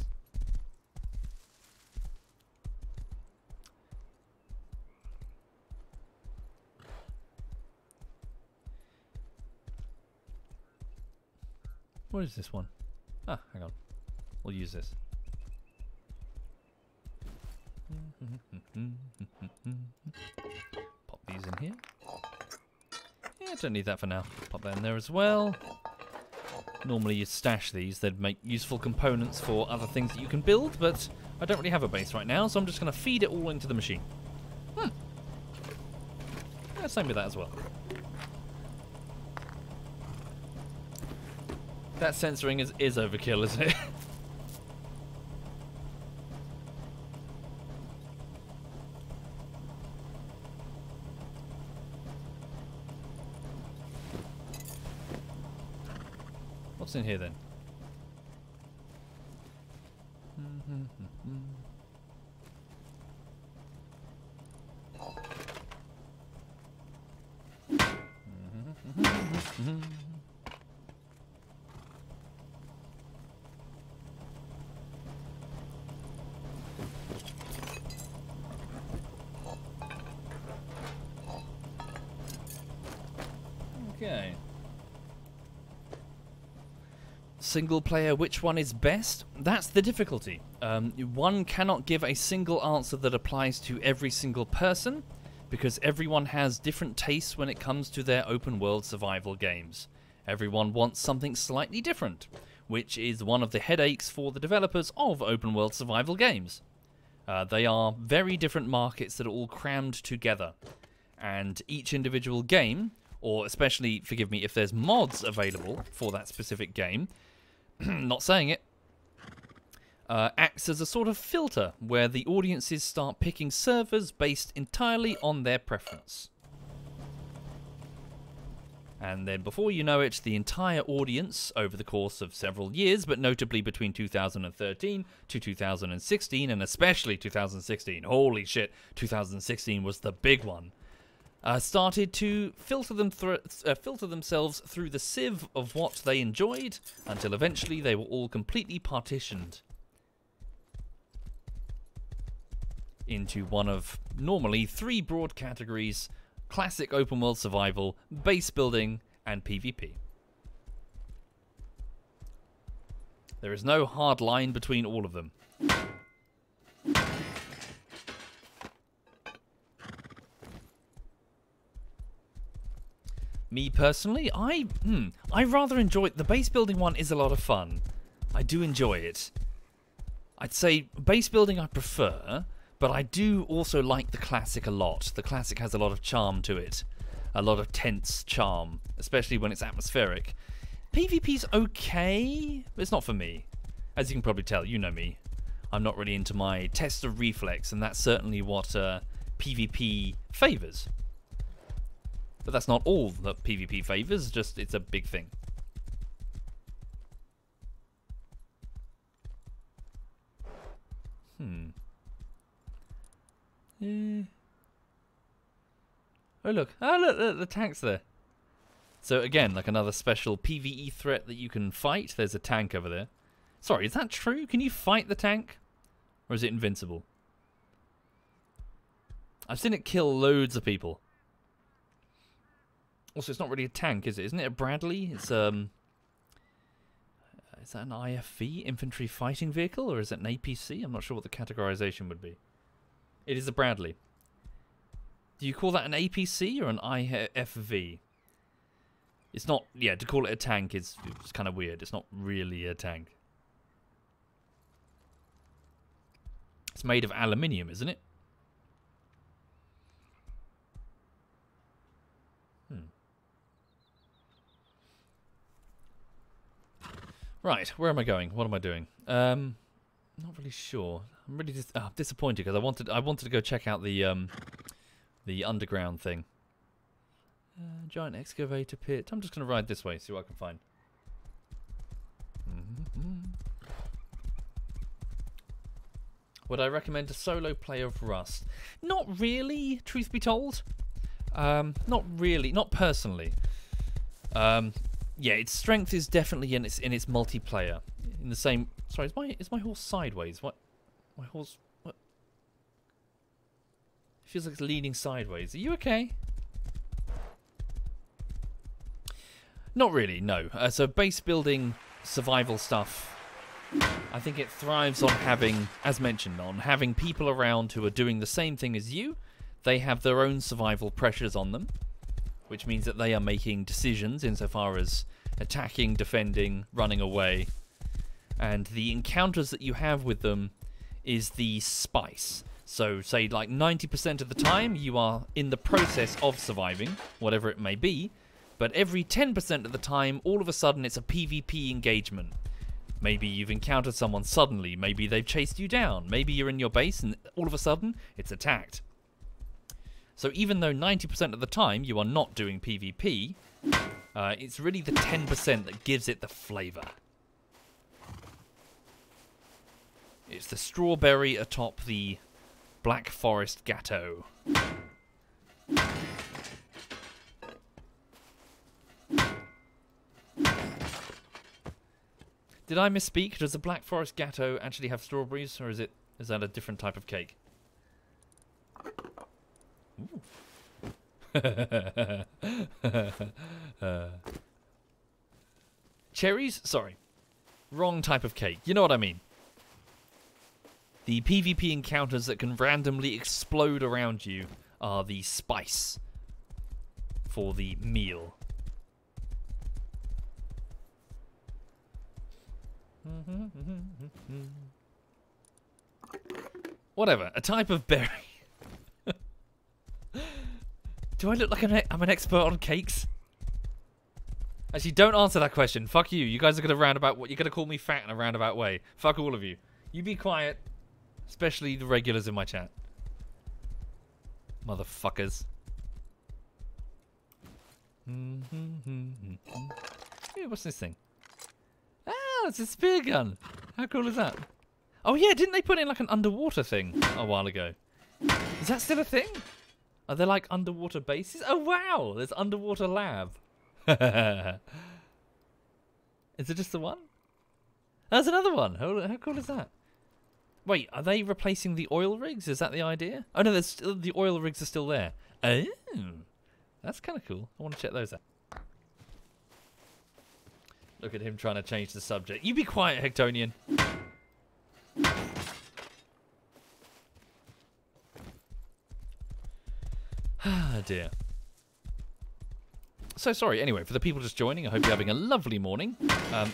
What is this one? Ah, hang on. We'll use this. Pop these in here. Yeah, don't need that for now. Pop that in there as well. Normally you stash these. They'd make useful components for other things that you can build, but I don't really have a base right now, so I'm just going to feed it all into the machine. Yeah, same with that as well. That censoring is overkill, isn't it? What's in here then? Okay. Single player, which one is best? That's the difficulty. One cannot give a single answer that applies to every single person, because everyone has different tastes when it comes to their open world survival games. Everyone wants something slightly different, which is one of the headaches for the developers of open world survival games. They are very different markets that are all crammed together, and each individual game, or especially, forgive me, if there's mods available for that specific game, not saying it, acts as a sort of filter where the audiences start picking servers based entirely on their preference. And then before you know it, the entire audience, over the course of several years, but notably between 2013 to 2016, and especially 2016, holy shit, 2016 was the big one, started to filter themselves through the sieve of what they enjoyed, until eventually they were all completely partitioned into one of normally three broad categories: classic open world survival, base building, and PvP. There is no hard line between all of them. Me personally, I rather enjoy the base building one. Is a lot of fun. I do enjoy it. I'd say base building I prefer, but I do also like the classic a lot. The classic has a lot of charm to it. A lot of tense charm, especially when it's atmospheric. PvP's okay, but it's not for me. As you can probably tell, you know me. I'm not really into my test of reflex, and that's certainly what PvP favours. But that's not all that PvP favours, just it's a big thing. Oh look, the tank's there. So again, like another special PvE threat that you can fight. There's a tank over there. Sorry, is that true? Can you fight the tank? Or is it invincible? I've seen it kill loads of people. Also, it's not really a tank, is it? Isn't it a Bradley? It's, is that an IFV, Infantry Fighting Vehicle, or is it an APC? I'm not sure what the categorization would be. It is a Bradley. Do you call that an APC or an IFV? It's not, yeah, to call it a tank is kind of weird. It's not really a tank. It's made of aluminium, isn't it? Right, where am I going? What am I doing? Not really sure. I'm really disappointed because I wanted to go check out the underground thing. Giant excavator pit. I'm just going to ride this way, see what I can find. Would I recommend a solo play of Rust? Not really, truth be told. Not really, not personally. Yeah, its strength is definitely in its multiplayer. In the same. Sorry, is my horse sideways? What? My horse. What? It feels like it's leaning sideways. Are you okay? Not really. No. So base building, survival stuff. I think it thrives on having, as mentioned, on having people around who are doing the same thing as you. They have their own survival pressures on them, which means that they are making decisions insofar as attacking, defending, running away. And the encounters that you have with them is the spice. So, say, like 90% of the time, you are in the process of surviving, whatever it may be. But every 10% of the time, all of a sudden, it's a PvP engagement. Maybe you've encountered someone suddenly. Maybe they've chased you down. Maybe you're in your base and all of a sudden, it's attacked. So even though 90% of the time you are not doing PvP, it's really the 10% that gives it the flavour. It's the strawberry atop the Black Forest Gatto. Did I misspeak? Does the Black Forest Gatto actually have strawberries, or is that a different type of cake? Cherries? Sorry. Wrong type of cake. You know what I mean. The PvP encounters that can randomly explode around you are the spice for the meal. Whatever. A type of berry. Do I look like I'm an expert on cakes? Actually, don't answer that question. Fuck you. You guys are gonna you're gonna call me fat in a roundabout way. Fuck all of you. You be quiet. Especially the regulars in my chat. Motherfuckers. Hey, what's this thing? Ah, it's a spear gun. How cool is that? Oh yeah, didn't they put in like an underwater thing a while ago? Is that still a thing? Are there like underwater bases? Oh wow, there's underwater lab. Is it just the one? There's another one. How cool is that? Wait, are they replacing the oil rigs? Is that the idea? Oh no, the oil rigs are still there. Oh, that's kind of cool. I want to check those out. Look at him trying to change the subject. You be quiet, Hectonian. Ah, dear. So sorry, anyway, for the people just joining, I hope you're having a lovely morning.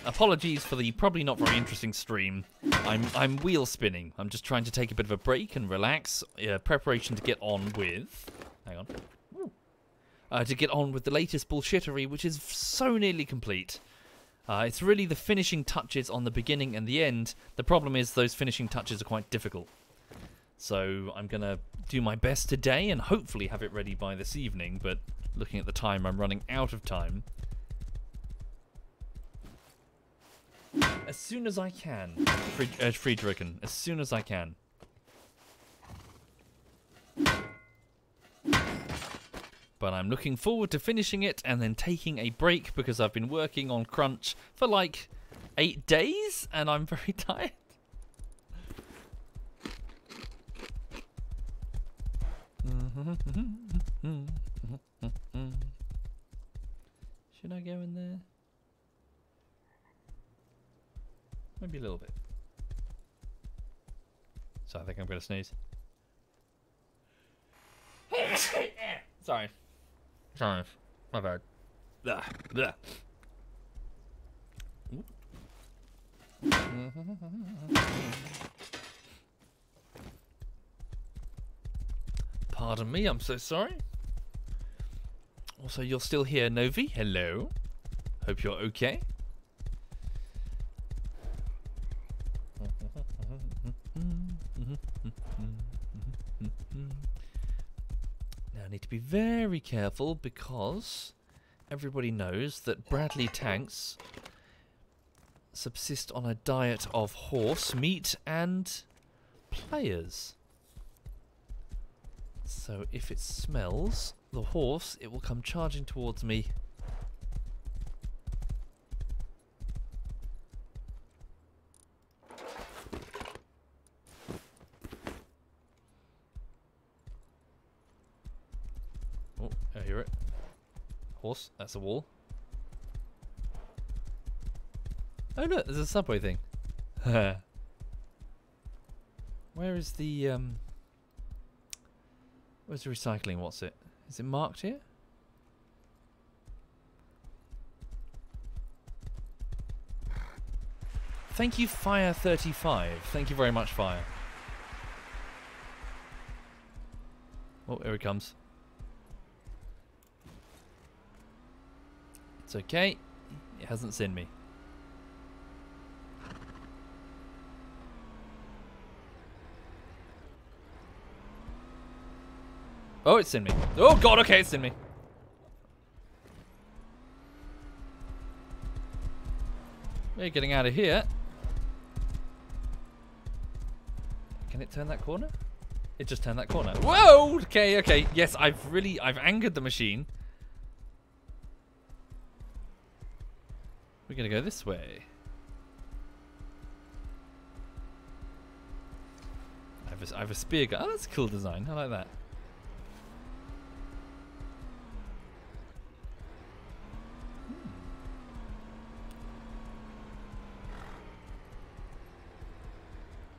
Apologies for the probably not very interesting stream. I'm wheel spinning. I'm just trying to take a bit of a break and relax. Preparation to get on with... Hang on. To get on with the latest bullshittery, which is so nearly complete. It's really the finishing touches on the beginning and the end. The problem is those finishing touches are quite difficult. So I'm going to do my best today and hopefully have it ready by this evening, but looking at the time, I'm running out of time. As soon as I can, Friedrichen, as soon as I can. But I'm looking forward to finishing it and then taking a break because I've been working on Crunch for like 8 days and I'm very tired. Should I go in there? Maybe a little bit. So I think I'm going to sneeze. Sorry. Sorry. My bad. Blah, blah. Pardon me, I'm so sorry. Also, you're still here, Novi. Hello. Hope you're okay. Now I need to be very careful because everybody knows that Bradley tanks subsist on a diet of horse meat and players. So if it smells the horse, it will come charging towards me. Oh, I hear it. Horse, that's a wall. Oh look, there's a subway thing. Where is the where's the recycling? What's it? Is it marked here? Thank you, Fire35. Thank you very much, Fire. Oh, here it comes. It's okay. It hasn't seen me. Oh, it's in me. Oh god, okay, it's in me. We're getting out of here. Can it turn that corner? It just turned that corner. Whoa! Okay, okay. Yes, I've angered the machine. We're gonna go this way. I have a spear gun. Oh, that's a cool design. I like that.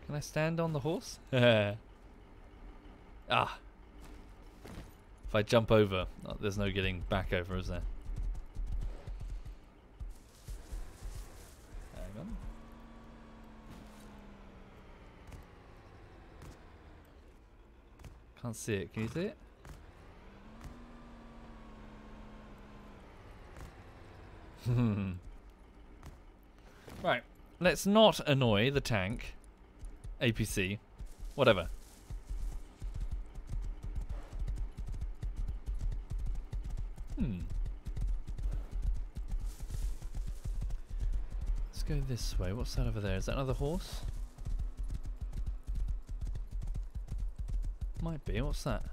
Can I stand on the horse? Ah. If I jump over, oh, there's no getting back over, is there? Hang on. Can't see it. Can you see it? Right. Let's not annoy the tank. APC. Whatever. Let's go this way. What's that over there? Is that another horse? Might be. What's that?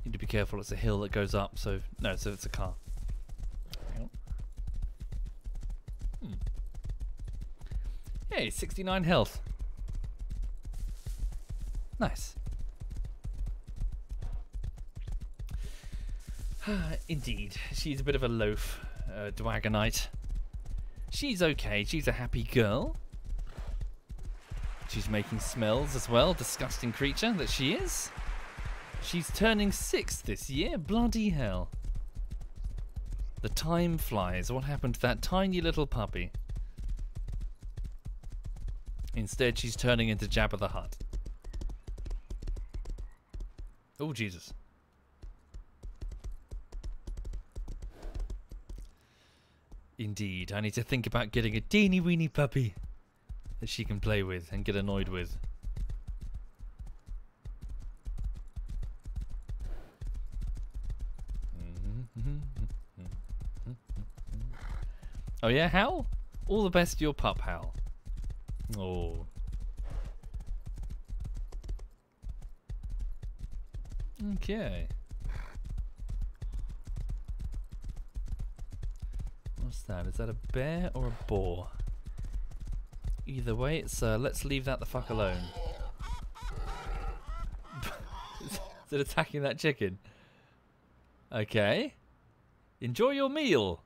Need to be careful. It's a hill that goes up. So no, so it's a car. Hang on. Hey, 69 health. Nice. Indeed, she's a bit of a loaf, Dwagonite. She's okay. She's a happy girl. She's making smells as well. Disgusting creature that she is. She's turning 6 this year. Bloody hell. The time flies. What happened to that tiny little puppy? Instead, she's turning into Jabba the Hutt. Oh, Jesus. Indeed, I need to think about getting a teeny weeny puppy that she can play with and get annoyed with. Oh yeah, Hal? All the best to your pup, Hal. Oh. Okay. What's that? Is that a bear or a boar? Either way, it's let's leave that the fuck alone. Is it attacking that chicken? Okay. Enjoy your meal.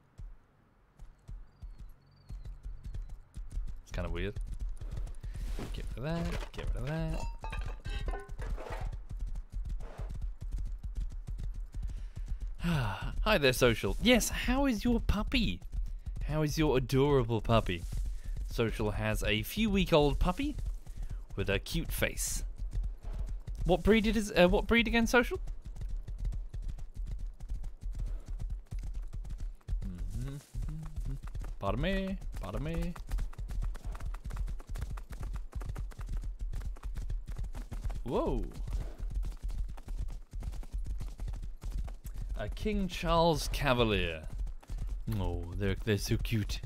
It's kind of weird. Get rid of that. Get rid of that. Hi there, Social. Yes, how is your puppy? How is your adorable puppy? Social has a few-week-old puppy with a cute face. What breed it is? What breed again, Social? Pardon me. Pardon me. Whoa. A King Charles Cavalier. Oh, they're so cute.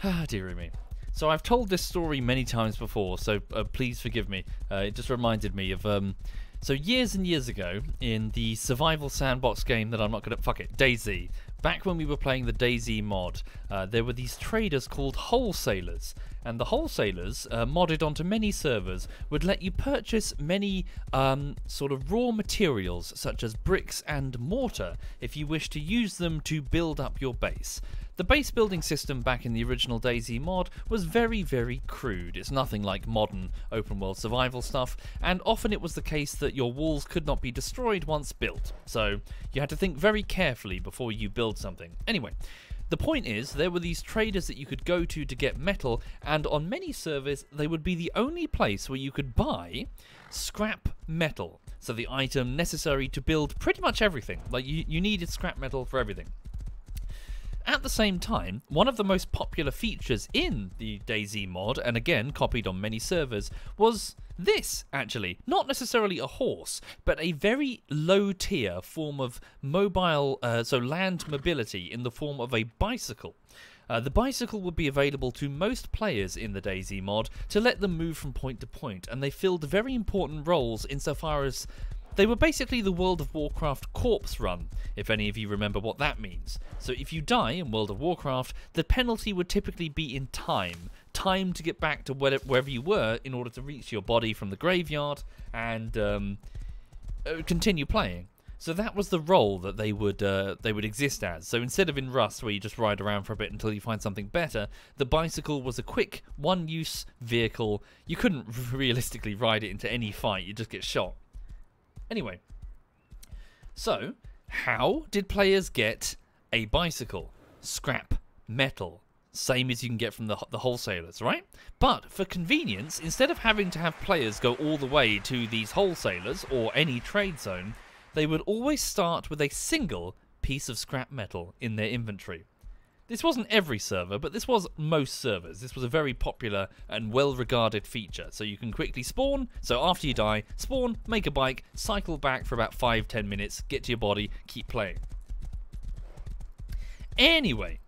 Ah, dearie me. So I've told this story many times before, so please forgive me. It just reminded me of... so years and years ago, in the survival sandbox game that I'm not going to... Fuck it, DayZ. Back when we were playing the DayZ mod, there were these traders called wholesalers. And the wholesalers, modded onto many servers, would let you purchase many sort of raw materials, such as bricks and mortar, if you wish to use them to build up your base. The base building system back in the original DayZ mod was very, very crude. It's nothing like modern open world survival stuff, and often it was the case that your walls could not be destroyed once built. So you had to think very carefully before you build something. Anyway, the point is, there were these traders that you could go to get metal, and on many servers they would be the only place where you could buy scrap metal. So the item necessary to build pretty much everything. Like you needed scrap metal for everything. At the same time, one of the most popular features in the DayZ mod, and again copied on many servers, was this, actually. Not necessarily a horse, but a very low-tier form of mobile, so land mobility in the form of a bicycle. The bicycle would be available to most players in the DayZ mod to let them move from point to point, and they filled very important roles insofar as they were basically the World of Warcraft corpse run, if any of you remember what that means. So if you die in World of Warcraft, the penalty would typically be in time. Time to get back to wherever you were in order to reach your body from the graveyard and continue playing. So that was the role that they would exist as. So instead of in Rust, where you just ride around for a bit until you find something better, the bicycle was a quick, one-use vehicle. You couldn't realistically ride it into any fight, you'd just get shot. Anyway, so how did players get a bicycle? Scrap metal. Same as you can get from the wholesalers, right? But for convenience, instead of having to have players go all the way to these wholesalers or any trade zone, they would always start with a single piece of scrap metal in their inventory. This wasn't every server, but this was most servers. This was a very popular and well-regarded feature. So you can quickly spawn, so after you die, spawn, make a bike, cycle back for about 5-10 minutes, get to your body, keep playing. Anyway,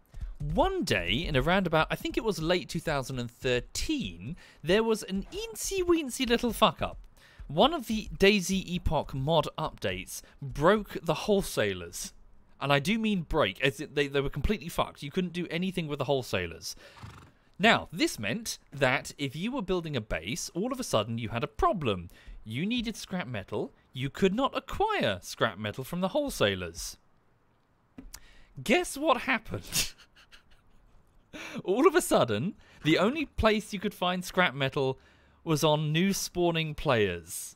one day, in around about, I think it was late 2013, there was an eensy-weensy little fuck-up. One of the DayZ Epoch mod updates broke the wholesalers. And I do mean break, as they were completely fucked. You couldn't do anything with the wholesalers. Now, this meant that if you were building a base, all of a sudden you had a problem. You needed scrap metal. You could not acquire scrap metal from the wholesalers. Guess what happened? All of a sudden, the only place you could find scrap metal was on new spawning players.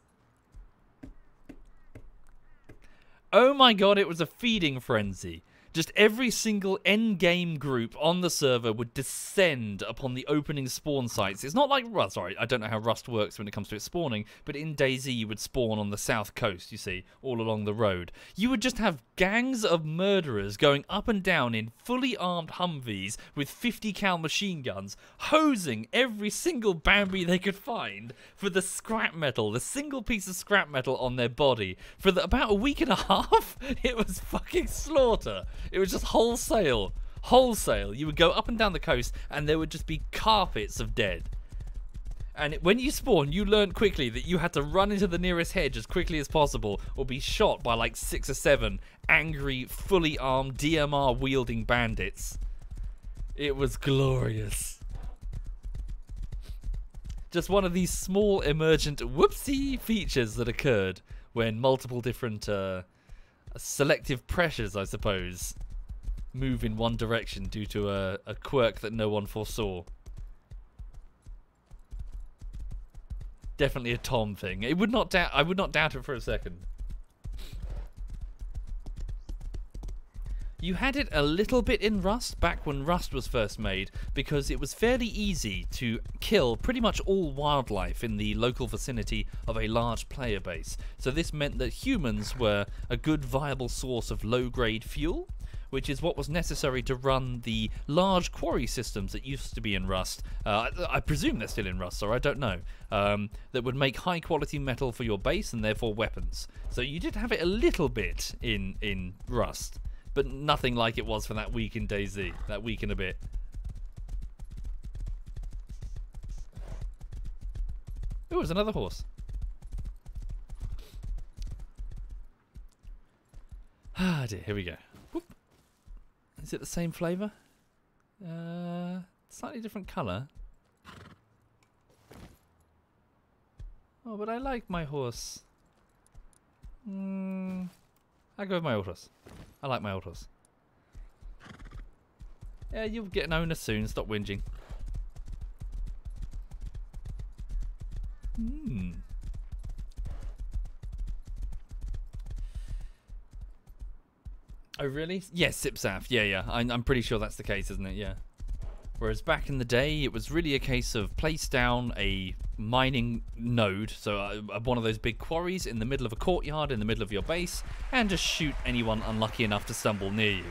Oh my god, it was a feeding frenzy. Just every single endgame group on the server would descend upon the opening spawn sites. It's not like Rust. Sorry, I don't know how Rust works when it comes to its spawning, but in DayZ you would spawn on the south coast, you see, all along the road. You would just have gangs of murderers going up and down in fully armed Humvees with 50 cal machine guns, hosing every single Bambi they could find for the scrap metal, the single piece of scrap metal on their body. For about a week and a half, it was fucking slaughter. It was just wholesale. You would go up and down the coast and there would just be carpets of dead. And when you spawn, you learned quickly that you had to run into the nearest hedge as quickly as possible or be shot by like 6 or 7 angry, fully armed, DMR-wielding bandits. It was glorious. Just one of these small, emergent, whoopsie features that occurred when multiple different selective pressures, I suppose, move in one direction due to a quirk that no one foresaw. Definitely a Tom thing. I would not doubt it for a second. You had it a little bit in Rust back when Rust was first made, because it was fairly easy to kill pretty much all wildlife in the local vicinity of a large player base. So this meant that humans were a good viable source of low-grade fuel, which is what was necessary to run the large quarry systems that used to be in Rust. I presume they're still in Rust, or I don't know. That would make high quality metal for your base and therefore weapons. So you did have it a little bit in Rust, but nothing like it was for that week in DayZ, that week and a bit. Oh, there's another horse. Ah dear, here we go. Whoop. Is it the same flavour? Slightly different colour. Oh, but I like my horse. I go with my old horse. I like my old horse. Yeah, you'll get an owner soon. Stop whinging. Oh really? Yes, Sipsaf. Yeah. I'm pretty sure that's the case, isn't it? Yeah. Whereas back in the day, it was really a case of place down a mining node, so one of those big quarries in the middle of a courtyard in the middle of your base, and just shoot anyone unlucky enough to stumble near you.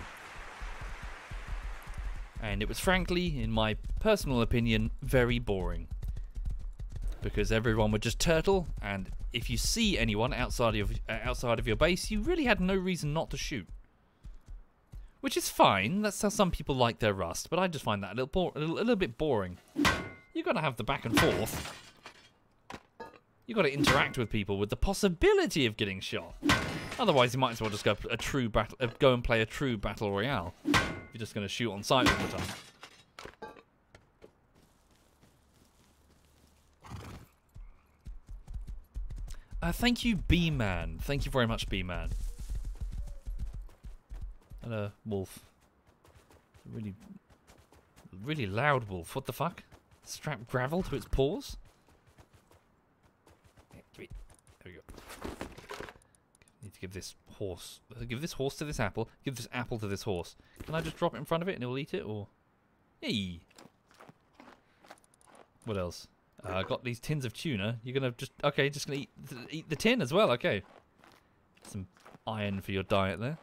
And it was frankly, in my personal opinion, very boring. Because everyone would just turtle, and if you see anyone outside of your base, you really had no reason not to shoot. Which is fine, that's how some people like their Rust, but I just find that a little bit boring. You've got to have the back and forth. You've got to interact with people with the possibility of getting shot. Otherwise, you might as well just go and play a true battle royale. If you're just going to shoot on sight all the time. Thank you, B-Man. Thank you very much, B-Man. And a wolf. Really, really loud wolf. What the fuck? Strap gravel to its paws? There we go. Need to give this horse to this apple. Give this apple to this horse. Can I just drop it in front of it and it will eat it, or? Hey. What else? I got these tins of tuna. You're gonna just gonna eat the tin as well. Okay. Some iron for your diet there.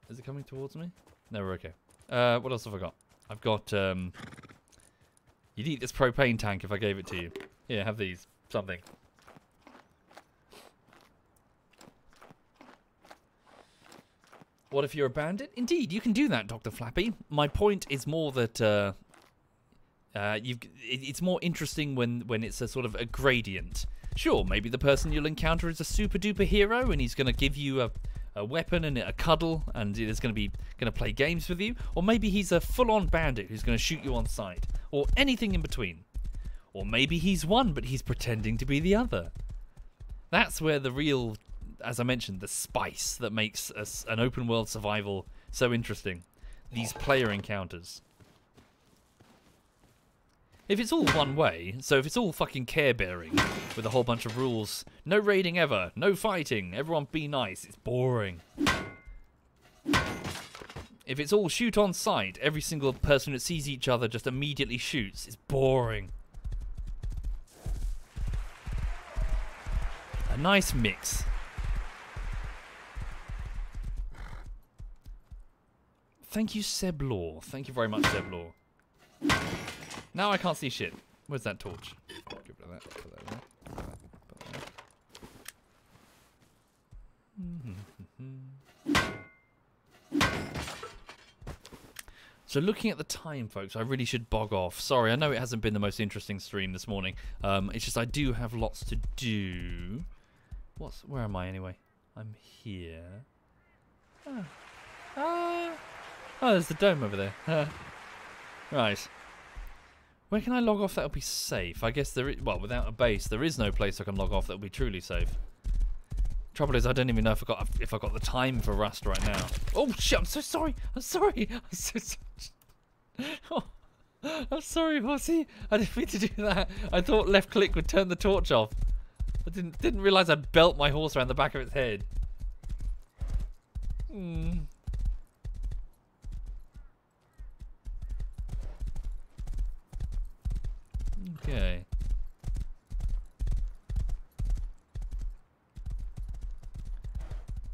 Is it coming towards me? No, we're okay. What else have I got? I've got, you'd eat this propane tank if I gave it to you. Here, have these. Something. What if you're a bandit? Indeed, you can do that, Dr. Flappy. My point is more that, it's more interesting when it's a sort of a gradient. Sure, maybe the person you'll encounter is a super duper hero and he's going to give you a weapon and a cuddle and is going to play games with you, or maybe he's a full-on bandit who's going to shoot you on sight, or anything in between. Or maybe he's one but he's pretending to be the other. That's where the real, as I mentioned, the spice that makes an open world survival so interesting. These player encounters. If it's all one way, so if it's all fucking care-bearing, with a whole bunch of rules, no raiding ever, no fighting, everyone be nice, it's boring. If it's all shoot on sight, every single person that sees each other just immediately shoots, it's boring. A nice mix. Thank you, Seb Law. Thank you very much, Seb Law. Now I can't see shit. Where's that torch? Get rid of that. Put that there. So looking at the time, folks, I really should bog off. Sorry, I know it hasn't been the most interesting stream this morning. It's just I do have lots to do. Where am I anyway? I'm here. Oh, there's the dome over there. Right. Where can I log off that'll be safe? I guess there is, well, without a base, there is no place I can log off that'll be truly safe. Trouble is, I don't even know if I got the time for Rust right now. Oh shit! I'm so sorry. I'm sorry. I'm so sorry. Oh, I'm sorry, Horsey. I didn't mean to do that. I thought left click would turn the torch off. I didn't realise I'd belt my horse around the back of its head. Okay.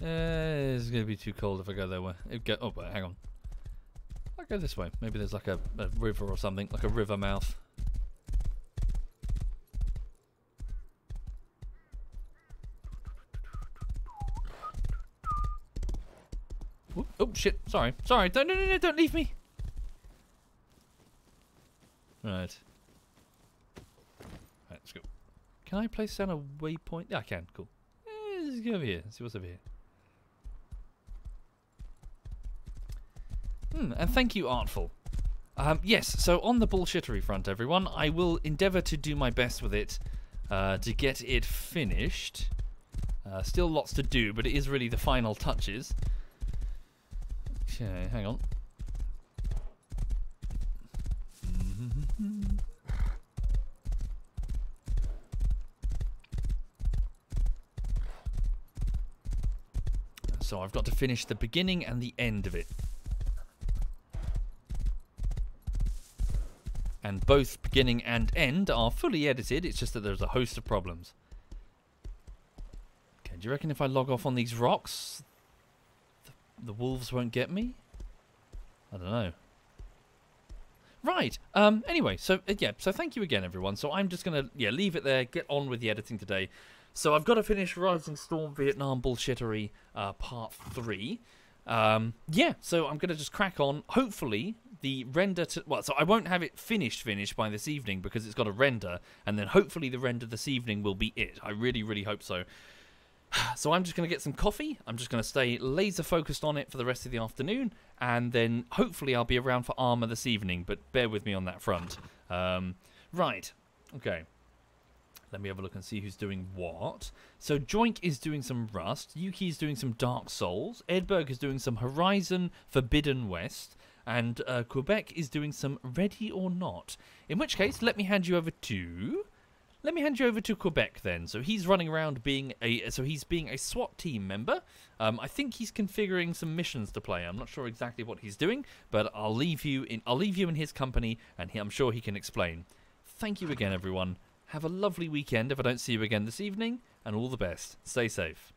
It's going to be too cold if I go that way. Oh, wait, hang on. I'll go this way. Maybe there's like a river or something, like a river mouth. Oh, shit. Sorry. Sorry. No, don't leave me. Right. Right, let's go. Can I place down a waypoint? Yeah, I can. Cool. Let's go over here. Let's see what's over here. And thank you, Artful. Yes, so on the bullshittery front, everyone, I will endeavour to do my best with it to get it finished. Still lots to do, but it is really the final touches. Okay, hang on. So I've got to finish the beginning and the end of it. And both beginning and end are fully edited, it's just that there's a host of problems. Okay, do you reckon if I log off on these rocks, the wolves won't get me? I don't know. Right, anyway, so yeah, so thank you again, everyone. So I'm just going to, leave it there, get on with the editing today. So I've got to finish Rising Storm Vietnam Bullshittery Part 3. So I'm going to just crack on. Hopefully, the render so I won't have it finished by this evening because it's got to render, and then hopefully the render this evening will be it. I really, really hope so. So I'm just going to get some coffee. I'm just going to stay laser focused on it for the rest of the afternoon, and then hopefully I'll be around for armor this evening, but bear with me on that front. Right. Okay. Let me have a look and see who's doing what. So Joink is doing some Rust, Yuki is doing some Dark Souls, Edberg is doing some Horizon Forbidden West, and Quebec is doing some Ready or Not. In which case, let me hand you over to Quebec then. So he's running around being a SWAT team member. I think he's configuring some missions to play. I'm not sure exactly what he's doing, but I'll leave you in his company, and I'm sure he can explain. Thank you again, everyone. Have a lovely weekend if I don't see you again this evening, and all the best. Stay safe.